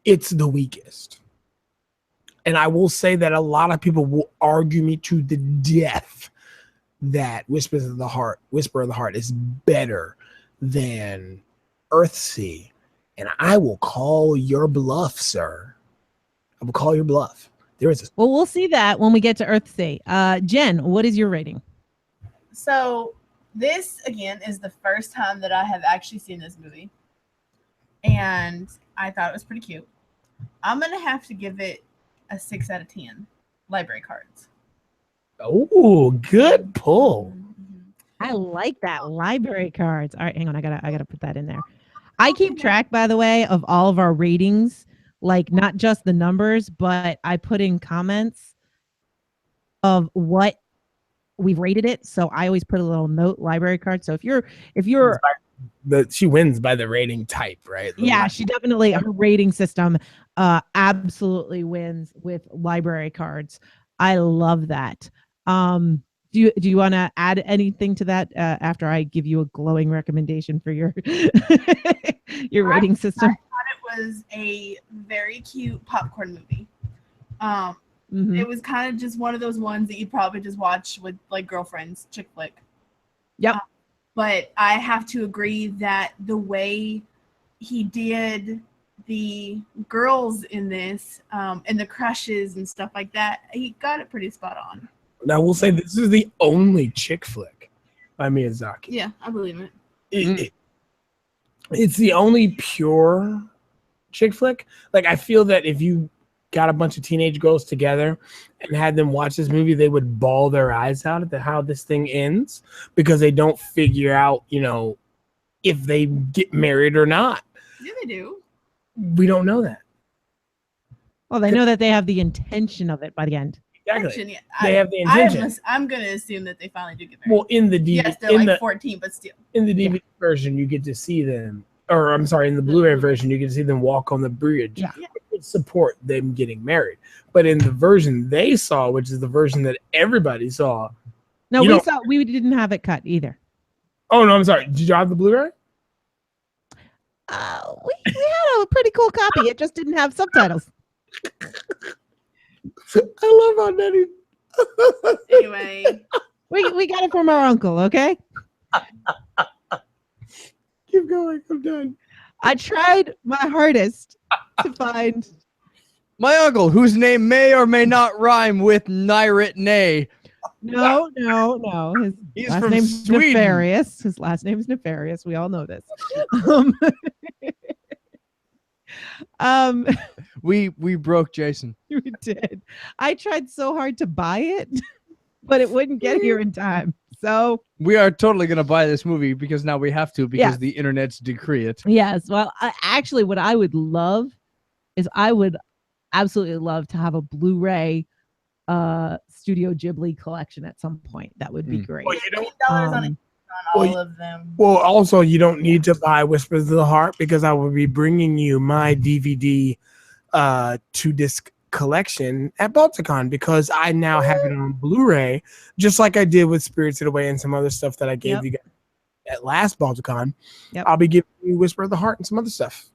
it's the weakest. And I will say that a lot of people will argue me to the death that Whisper of the Heart is better than Earthsea. And I will call your bluff, sir. I will call your bluff. There is Well, we'll see that when we get to Earthsea. Jen, what is your rating? So this again is the first time that I have actually seen this movie, and I thought it was pretty cute. I'm gonna have to give it a 6 out of 10. Library cards. Oh, good pull. I like that. Library cards. All right, hang on. I gotta put that in there. I keep track, by the way, of all of our ratings. Like not just the numbers, but I put in comments of what we've rated it. So I always put a little note library card. So if you're she wins by the rating type, right? She definitely, her rating system absolutely wins with library cards. I love that. Do you want to add anything to that after I give you a glowing recommendation for your your rating system? It was a very cute popcorn movie. Mm-hmm. It was kind of just one of those ones that you'd probably just watch with like girlfriends, chick flick. Yep. But I have to agree that the way he did the girls in this and the crushes and stuff like that, he got it pretty spot on. Now we'll say this is the only chick flick by Miyazaki. Yeah, I believe it. It's the only pure chick flick. Like I feel that if you got a bunch of teenage girls together and had them watch this movie, they would bawl their eyes out at how this thing ends because they don't figure out, if they get married or not. Yeah, they do. We don't know that. Well, they know that they have the intention of it by the end. Exactly. They have the intention. I'm going to assume that they finally do get married. Well, in the DVD, yes, they're 14, but still. In the DVD version, you get to see them, or I'm sorry, in the Blu-ray version, you get to see them walk on the bridge. Yeah. Support them getting married. But in the version they saw, which is the version that everybody saw. No, we didn't have it cut either. Oh, no, I'm sorry. Did you have the Blu-ray? We had a pretty cool copy. It just didn't have subtitles. I love how Nettie. Anyway, we got it from our uncle. Okay. Keep going. I'm done. I tried my hardest to find my uncle, whose name may or may not rhyme with Nyrit Nay. No. His last name's Sweden. Nefarious. His last name is Nefarious. We all know this. We broke Jason. We did. I tried so hard to buy it, but it wouldn't get here in time. So we are totally going to buy this movie because now we have to because the internet's decree it. Yes. Well, actually, what I would love is I would absolutely love to have a Blu-ray Studio Ghibli collection at some point. That would be great. Well, you don't, on all of them. Well, also, you don't need to buy Whispers of the Heart because I will be bringing you my DVD 2-disc collection at Balticon because I now have it on Blu-ray, just like I did with Spirited Away and some other stuff that I gave you guys at last Balticon. I'll be giving you Whisper of the Heart and some other stuff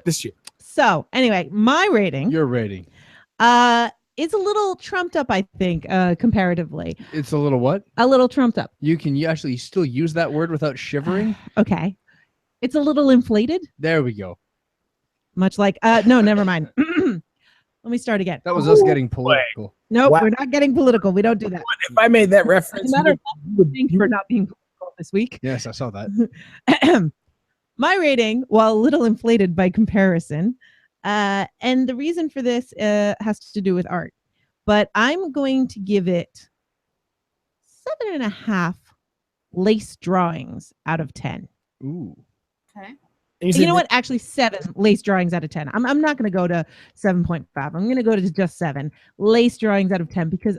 this year. So anyway, my rating. Your rating. It's a little trumped up, I think, comparatively. It's a little what? A little trumped up. You can actually still use that word without shivering? Okay. It's a little inflated. There we go. Much like, no, never mind. Let me start again. That was us getting political. Nope, we're not getting political. We don't do that. If I made that reference, for not being political this week. Yes, I saw that. My rating, while a little inflated by comparison, and the reason for this has to do with art. but I'm going to give it 7.5 lace drawings out of 10. Ooh. Okay. You know what? Actually, 7 lace drawings out of 10. I'm not going to go to 7.5. I'm going to go to just 7 lace drawings out of 10 because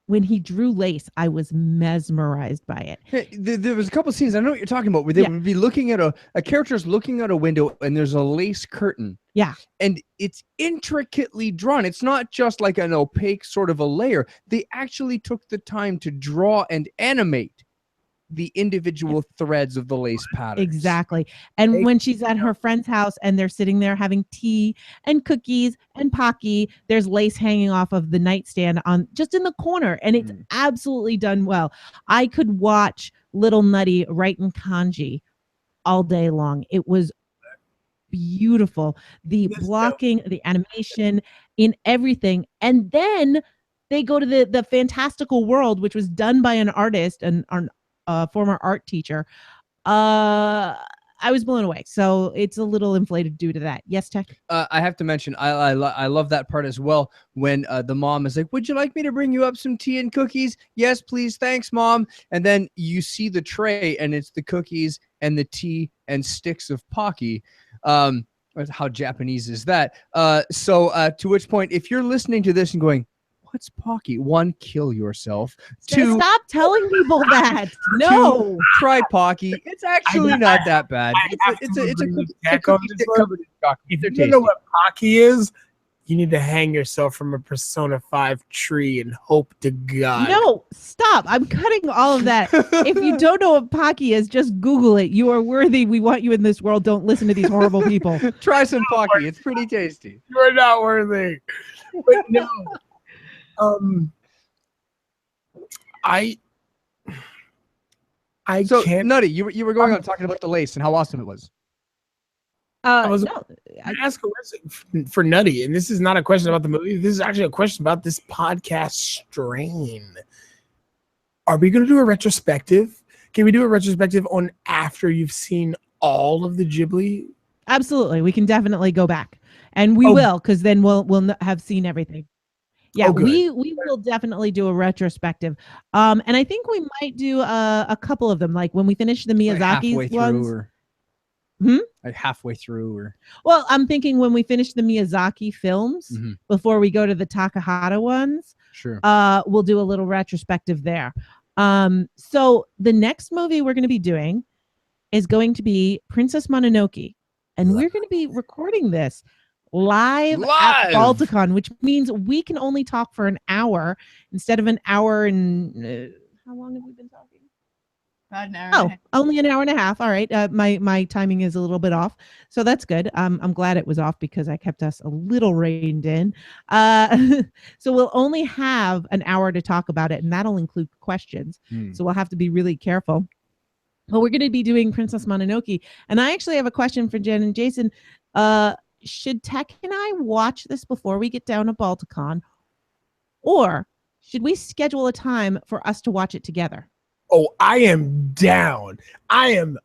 when he drew lace, I was mesmerized by it. Hey, there was a couple of scenes, I know what you're talking about, where they would be looking at a character's looking out a window and there's a lace curtain. Yeah. And it's intricately drawn. It's not just like an opaque sort of a layer. They actually took the time to draw and animate the individual threads of the lace patterns. Exactly. And when she's at her friend's house and they're sitting there having tea and cookies and Pocky, there's lace hanging off of the nightstand on just in the corner. And it's absolutely done well. I could watch Little Nutty write in kanji all day long. It was beautiful. The blocking, the animation in everything. And then they go to the fantastical world, which was done by an artist and former art teacher. I was blown away. So it's a little inflated due to that. Yes, Tek? I have to mention, I love that part as well. When the mom is like, would you like me to bring you up some tea and cookies? Yes, please. Thanks, Mom. And then you see the tray and it's the cookies and the tea and sticks of Pocky. How Japanese is that? So to which point, if you're listening to this and going, what's Pocky? 1, kill yourself. 2, stop telling people that. No, try Pocky. It's actually not that bad. It's a cookie stick covered in chocolate. If you don't know what Pocky is, you need to hang yourself from a Persona 5 tree and hope to God. No, stop. I'm cutting all of that. If you don't know what Pocky is, just Google it. You are worthy. We want you in this world. Don't listen to these horrible people. Try some Pocky. It's pretty tasty. You are not worthy. But no. I can't. Nutty, you were going on talking about the lace and how awesome it was. I asked a question for Nutty, and this is not a question about the movie. This is actually a question about this podcast strain. Are we going to do a retrospective? Can we do a retrospective on after you've seen all of the Ghibli? Absolutely. We can definitely go back, and we will, because then we'll have seen everything. Yeah, we will definitely do a retrospective. And I think we might do a couple of them, like when we finish the Miyazaki's ones. Like halfway through, or well, I'm thinking when we finish the Miyazaki films before we go to the Takahata ones. Sure. We'll do a little retrospective there. So the next movie we're going to be doing is going to be Princess Mononoke, and we're going to be recording this live at Balticon, which means we can only talk for an hour instead of an hour and how long have we been talking? About an hour. Only an hour and a half. All right. My timing is a little bit off, so that's good. I'm glad it was off because I kept us a little reined in. So we'll only have an hour to talk about it, and that'll include questions. So we'll have to be really careful. But we're going to be doing Princess Mononoke, and I actually have a question for Jen and Jason. Should Tek and I watch this before we get down to Balticon, or should we schedule a time for us to watch it together? Oh, I am down. I am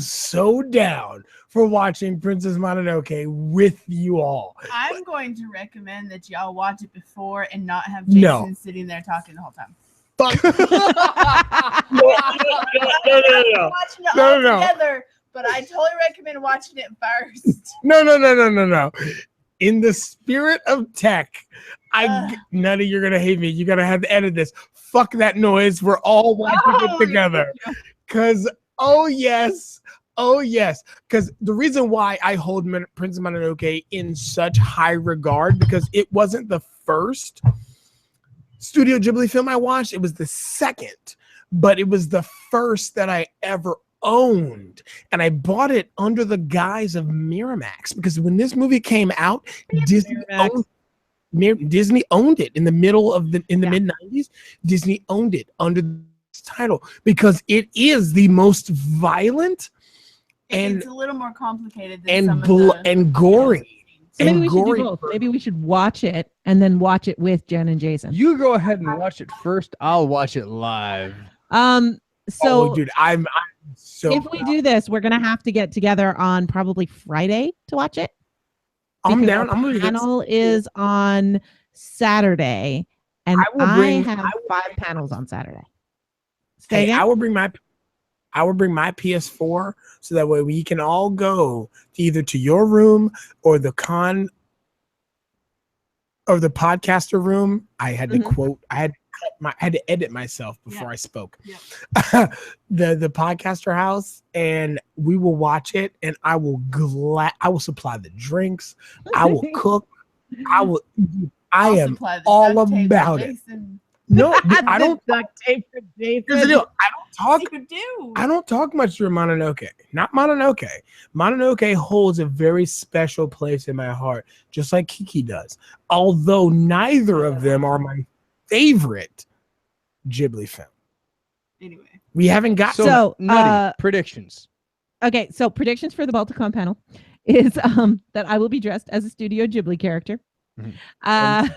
so down for watching Princess Mononoke with you all. I'm going to recommend that y'all watch it before and not have Jason sitting there talking the whole time. Fuck. No. Watching it all together. But I totally recommend watching it first. No. In the spirit of Tek, Nutty, you're gonna hate me. You gotta have to edit this. Fuck that noise. We're all watching it together. Cause yes. Because the reason why I hold Princess Mononoke in such high regard, because it wasn't the first Studio Ghibli film I watched. It was the second, but it was the first that I ever owned, and I bought it under the guise of Miramax, because when this movie came out, Disney owned it in the middle of the mid-90s. Disney owned it under this title because it is the most violent and it's a little more complicated than and gory. So maybe we should do both. Maybe we should watch it and then watch it with Jen and Jason. You go ahead and watch it first. I'll watch it live. So dude, I'm so if we do this, we're gonna have to get together on probably Friday to watch it. I'm because down. I'm our gonna panel is on Saturday, and I will bring- have I will 5 bring- panels on Saturday. Say Hey, again? I will bring my PS4 so that way we can all go either to your room or the podcaster room. I had to Mhm. I had to edit myself before I spoke. Yeah. the podcaster house, and we will watch it, and I will supply the drinks. I will cook. I I'll am supply the all duct tape for about it. Jason. No, I don't. duct tape for Here's the Jason. deal. Yes, you do. I don't talk much through Mononoke. Not Mononoke. Mononoke holds a very special place in my heart, just like Kiki does. Although neither of them are my favorite Ghibli film. Anyway, We haven't got So, Nutty, predictions. Okay, so predictions for the Balticon panel is that I will be dressed as a Studio Ghibli character. Mhm. Uh,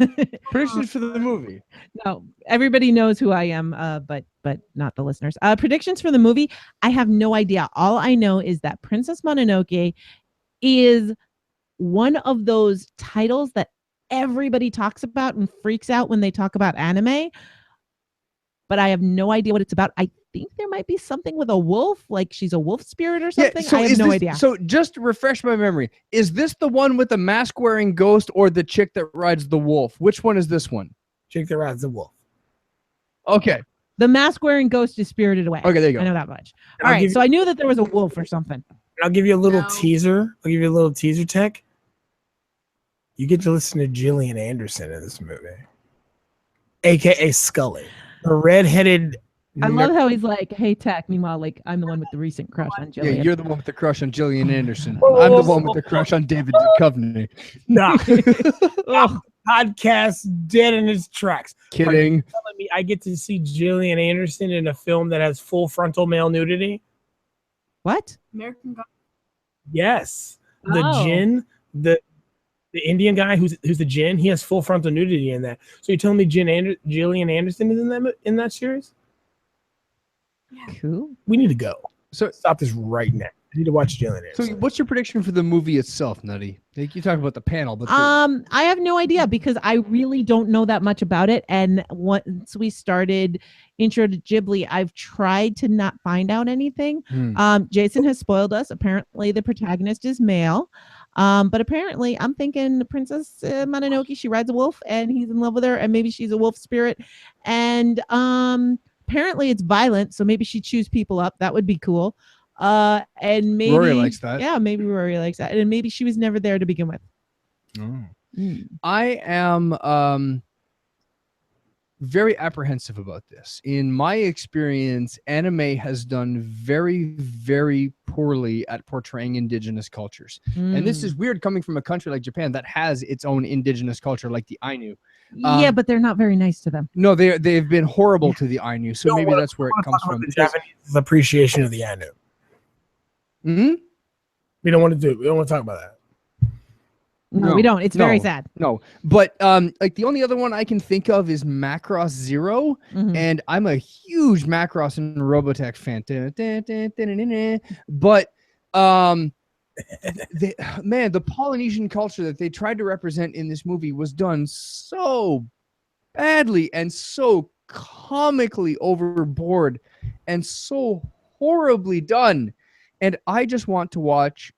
Predictions for the movie. no, everybody knows who I am, but not the listeners. Predictions for the movie, I have no idea. All I know is that Princess Mononoke is one of those titles that everybody talks about and freaks out when they talk about anime, but I have no idea what it's about. I think there might be something with a wolf, like she's a wolf spirit or something. so I have is no this- idea. So just to refresh my memory, is this the one with the mask wearing ghost or the chick that rides the wolf? Which one is this one? Chick that rides the wolf. Okay. The mask wearing ghost is spirited away. Okay, there you go. I know that much. And All I'll right, give so I knew that there was a wolf or something. I'll give you a little No. teaser. I'll give you a little teaser, Tech. You get to listen to Gillian Anderson in this movie, aka Scully, the redheaded. I love how he's like, "Hey, Tech." Meanwhile, like I'm the one with the recent crush on Yeah, Jillian. you're the one with the crush on Gillian Anderson. Whoa, I'm the whoa, one with the crush on David Duchovny. Nah, Ugh. podcast dead in its tracks. Kidding. Telling me I get to see Gillian Anderson in a film that has full frontal male nudity? What? American God. Yes, the Oh. Jin, the Indian guy who's the Jin, he has full frontal nudity in that. So you're telling me Gillian Anderson is in that series? Cool. We need to go. So, Stop this right now. I need to watch Gillian so Anderson. what's your prediction for the movie itself, Nutty? Like you talk about the panel, but I have no idea because I really don't know that much about it. And once we started Intro to Ghibli, I've tried to not find out anything. Jason has spoiled us. Apparently, the protagonist is male. But apparently, I'm thinking Princess Mononoke, she rides a wolf and he's in love with her, and maybe she's a wolf spirit. And apparently, it's violent, so maybe she chews people up. That would be cool. And maybe Rory likes that. Yeah, maybe Rory likes that. And maybe she was never there to begin with. I am very apprehensive about this. In my experience, anime has done very, very poorly at portraying indigenous cultures. And this is weird coming from a country like Japan that has its own indigenous culture, like the Ainu. Yeah, but they're not very nice to them. No, they've been horrible to the Ainu. So maybe that's where it comes from. The Japanese appreciation of the Ainu. Hmm? We don't want to do it. We don't want to talk about that. No, No, we don't. It's very no. sad. No, but like the only other one I can think of is Macross Zero, Mhm. and I'm a huge Macross and Robotech fan. But the Polynesian culture that they tried to represent in this movie was done so badly and so comically overboard and so horribly done. And I just want to watch.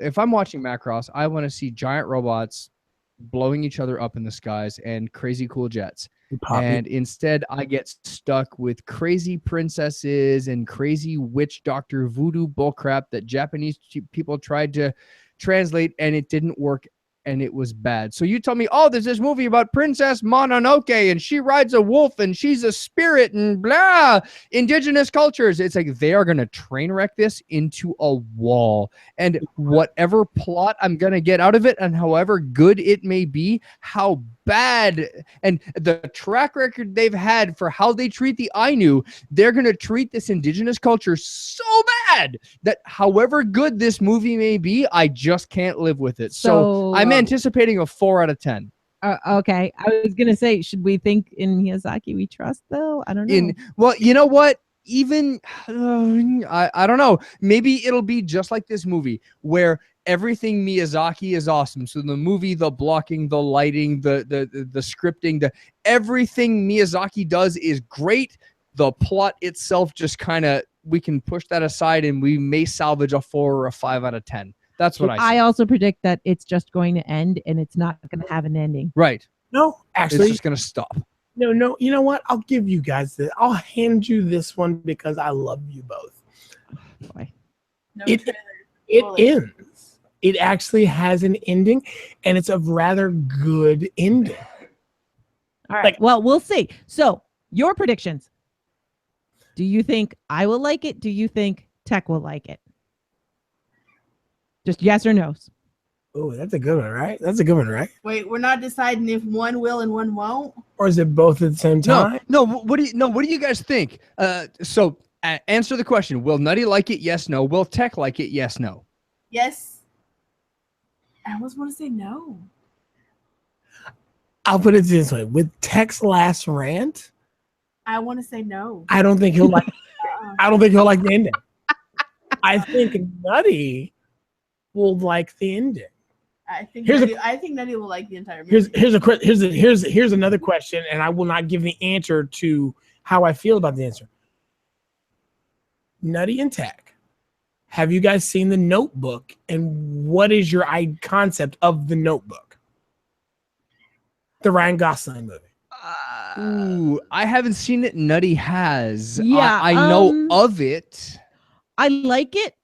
If I'm watching Macross, I want to see giant robots blowing each other up in the skies and crazy cool jets. And instead, I get stuck with crazy princesses and crazy witch doctor voodoo bullcrap that Japanese people tried to translate, and it didn't work. And it was bad. So you tell me, oh, there's this movie about Princess Mononoke and she rides a wolf and she's a spirit and blah, indigenous cultures. It's like they are going to train wreck this into a wall. And whatever plot I'm going to get out of it and however good it may be, how bad and the track record they've had for how they treat the Ainu, they're going to treat this indigenous culture so bad that however good this movie may be, I just can't live with it. So I'm anticipating a 4 out of 10. Okay. I was going to say, should we think in Miyazaki we trust, though? I don't know. Well, you know what? even I don't know. Maybe it'll be just like this movie where everything Miyazaki is awesome. So the movie, the blocking, the lighting, the scripting, everything Miyazaki does is great. The plot itself just kind of, we can push that aside and we may salvage a 4 or a 5 out of 10. That's what I see. also predict that it's just going to end and it's not going to have an ending. Right. No, actually, It's just going to stop. no. You know what? I'll give you guys this. I'll hand you this one because I love you both. Boy. No It- trailer. It Well, ends. It actually has an ending, and it's a rather good ending. All right. Like- Well, we'll see. So, your predictions. Do you think I will like it? Do you think Tech will like it? Just yes or no's. Oh, that's a good one, right? That's a good one, right? Wait, we're not deciding if one will and one won't. Or is it both at the same time? No. What do you guys think? So answer the question. Will Nutty like it? Yes, no. Will Tech like it? Yes, no. Yes. I almost want to say no. I'll put it this way: with Tech's last rant, I want to say no. I don't think he'll like. Uh-uh. I don't think he'll like the ending. I think Nutty will like the ending. I think Here's a- Nutty will like the entire movie. Here's another question, and I will not give the answer to how I feel about the answer. Nutty and Tech, have you guys seen The Notebook? And what is your concept of The Notebook? The Ryan Gosling movie. Ooh, I haven't seen it. Nutty has. Yeah, I know of it. I like it.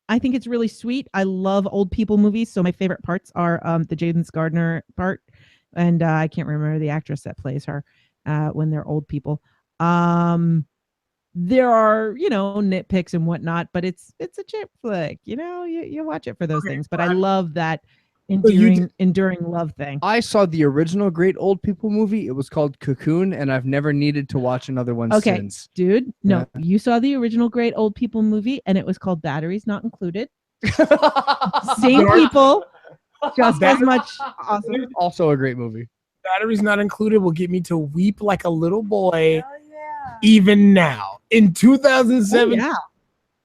I think it's really sweet. I love old people movies, so my favorite parts are the Jaden Gardner part, and I can't remember the actress that plays her when they're old people. There are, nitpicks and whatnot, but it's a chick flick. You watch it for those things. But I love that enduring love thing. I saw the original Great Old People movie. It was called Cocoon, and I've never needed to watch another one Okay, since. dude. No, Yeah. you saw the original Great Old People movie, and it was called Batteries Not Included. Same people, just as much. Awesome. Also a great movie. Batteries Not Included will get me to weep like a little boy Hell yeah. even now. In 2007, Oh, yeah.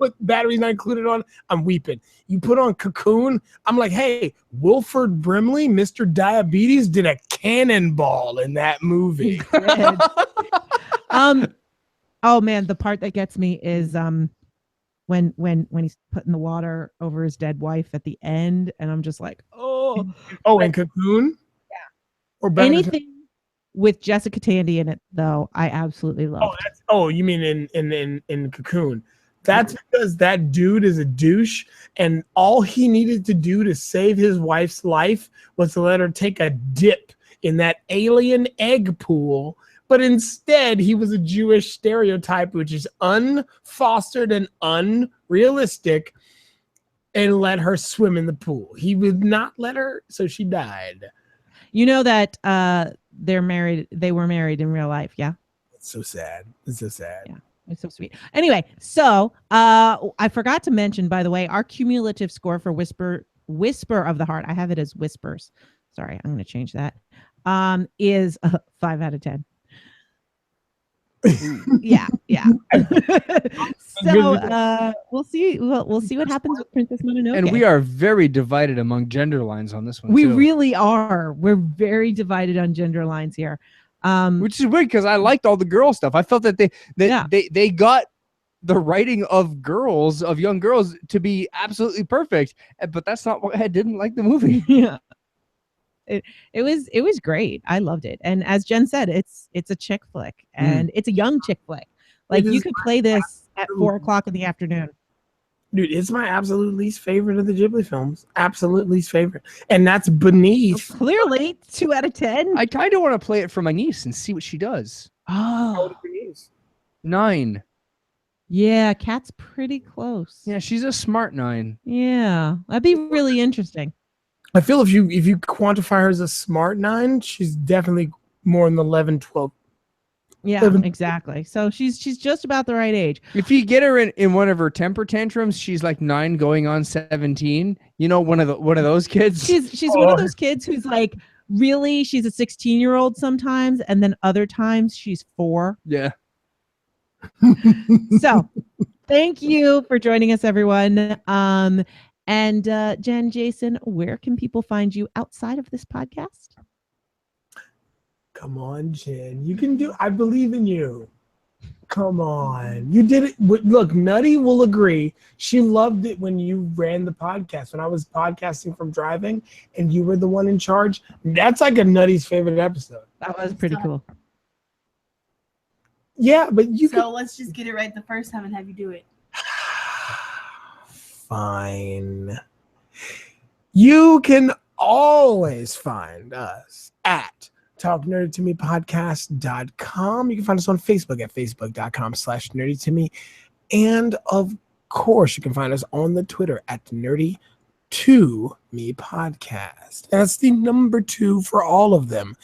put Batteries Not Included on, I'm weeping. You put on Cocoon, I'm like, hey, Wilford Brimley, Mr. Diabetes, did a cannonball in that movie. Oh man, the part that gets me is when he's putting the water over his dead wife at the end, and I'm just like, oh, Oh, and Cocoon? Yeah. Or Batteries anything with Jessica Tandy in it, though, I absolutely love. You mean in Cocoon? That's because that dude is a douche, and all he needed to do to save his wife's life was to let her take a dip in that alien egg pool. But instead, he was a Jewish stereotype, which is unfostered and unrealistic, and let her swim in the pool. He would not let her, so she died. You know that they're married. They were married in real life. Yeah. It's so sad. It's so sad. Yeah. It's so sweet. Anyway, so I forgot to mention, by the way, our cumulative score for Whisper of the Heart, I have it as Whispers. Sorry, I'm going to change that. Is 5 out of 10. Yeah. So we'll see. We'll see what happens with Princess Mononoke. And we are very divided among gender lines on this one. We too. really are. We're very divided on gender lines here. Which is weird because I liked all the girl stuff. I felt that they got the writing of young girls to be absolutely perfect, but that's not why I didn't like the movie. Yeah. It was great. I loved it. And as Jen said, it's a chick flick, and it's a young chick flick. Like you could play this at 4:00 in the afternoon. Dude, it's my absolute least favorite of the Ghibli films. Absolute least favorite. And that's beneath. Clearly 2 out of 10. I kind of want to play it for my niece and see what she does. Oh, 9. yeah. Kat's pretty close. Yeah, she's a smart 9. Yeah. That'd be really interesting. I feel if you quantify her as a smart 9, she's definitely more in the 11, 12. Yeah, exactly. So she's just about the right age. If you get her in one of her temper tantrums, she's like 9 going on 17. You know, one of those kids. She's one of those kids who's like, really, she's a 16-year-old sometimes, and then other times she's 4. Yeah. So thank you for joining us, everyone. And Jen, Jason, where can people find you outside of this podcast? Come on, Jen. You can do. I believe in you. Come on. You did it. Look, Nutty will agree. She loved it when you ran the podcast. When I was podcasting from driving and you were the one in charge. That's like a Nutty's favorite episode. That was pretty cool. Yeah, but let's just get it right the first time and have you do it. Fine. You can always find us at talknerdytomepodcast.com. You can find us on Facebook at facebook.com/nerdytome. And of course, you can find us on the Twitter at nerdy2mepodcast. That's the number 2 for all of them.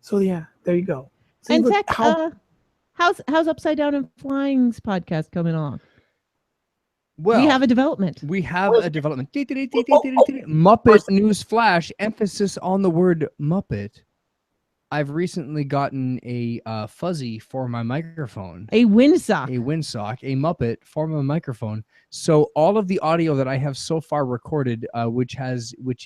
So yeah, there you go. See, and look, Tek, how's Upside Down and Flying's podcast coming along? Well, we have a development. Muppet News Flash, emphasis on the word Muppet. I've recently gotten a fuzzy for my microphone. A windsock. A Muppet for my microphone. So all of the audio that I have so far recorded, which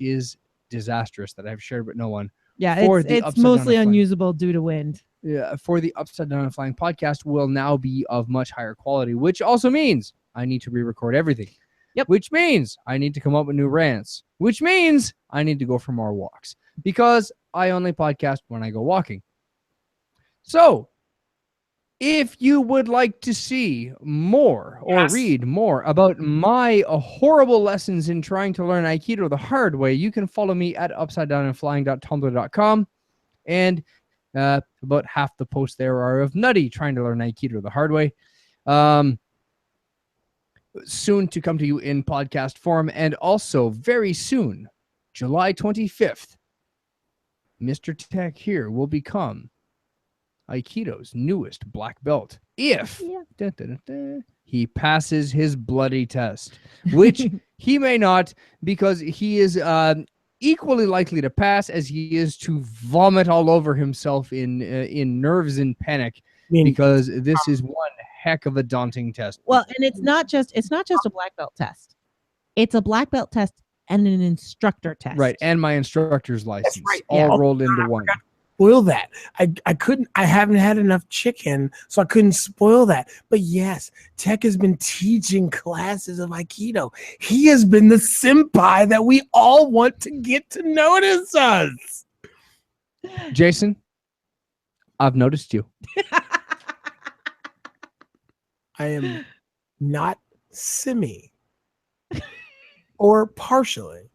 is disastrous that I've shared with no one. Yeah, it's mostly unusable due to wind. Yeah, for the Upside Down and Flying podcast will now be of much higher quality, which also means I need to re-record everything. Yep. Which means I need to come up with new rants. Which means I need to go for more walks because I only podcast when I go walking. So, if you would like to see more or read more about my horrible lessons in trying to learn Aikido the hard way, you can follow me at upsidedownandflying.tumblr.com. And about half the posts there are of Nutty trying to learn Aikido the hard way. Soon to come to you in podcast form, and also very soon, July 25th, Mr. Tek here will become Aikido's newest black belt if he passes his bloody test, which he may not, because he is equally likely to pass as he is to vomit all over himself in nerves and panic, because this is one heck of a daunting test. Well, and it's not just a black belt test. It's a black belt test and an instructor test. Right, and my instructor's license, all rolled into one. Spoil that. I haven't had enough chicken, so I couldn't spoil that. But yes, Tek has been teaching classes of Aikido. He has been the senpai that we all want to get to notice us. Jason, I've noticed you. I am not semi or partially.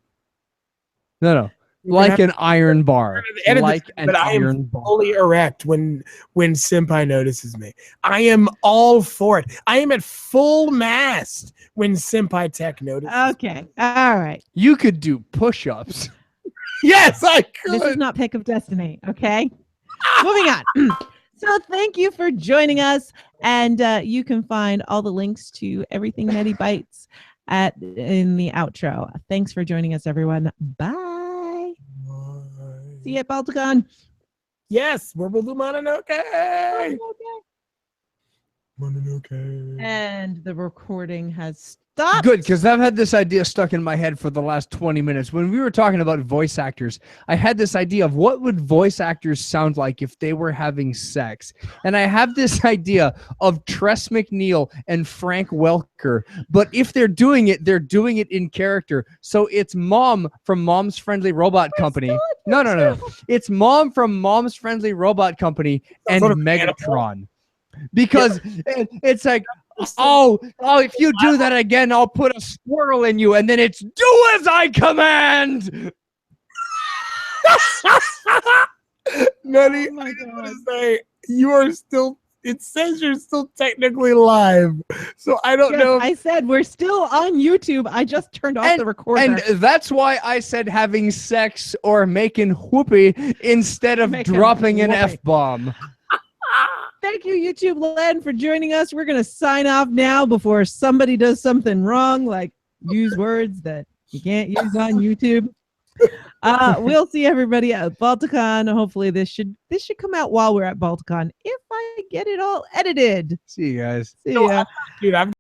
No. Like an iron bar. Like an iron bar. Fully erect when senpai notices me. I am all for it. I am at full mast when senpai Tek notices. Okay. All right. You could do push-ups. Yes, I could. This is not Pick of Destiny, okay? Moving on. So thank you for joining us. And you can find all the links to everything Nutty Bites in the outro. Thanks for joining us, everyone. Bye. See you at Balticon. Yes, we're Mononoke. Mononoke. And the recording has stopped. Good, because I've had this idea stuck in my head for the last 20 minutes. When we were talking about voice actors, I had this idea of what would voice actors sound like if they were having sex. And I have this idea of Tress MacNeille and Frank Welker. But if they're doing it in character. So it's Mom from Mom's Friendly Robot Company. No. It's Mom from Mom's Friendly Robot Company and Megatron. Because it's like, oh, if you do that again, I'll put a squirrel in you, and then it's do as I command. Nutty, I gotta say, you are still. It says you're still technically live, so I don't know. I said we're still on YouTube. I just turned off the recorder, and that's why I said having sex or making whoopee instead of dropping an F-bomb. Thank you, YouTube land, for joining us. We're going to sign off now before somebody does something wrong, like use words that you can't use on YouTube. We'll see everybody at Balticon. Hopefully this should come out while we're at Balticon if I get it all edited. See you guys. See So, ya. dude, I've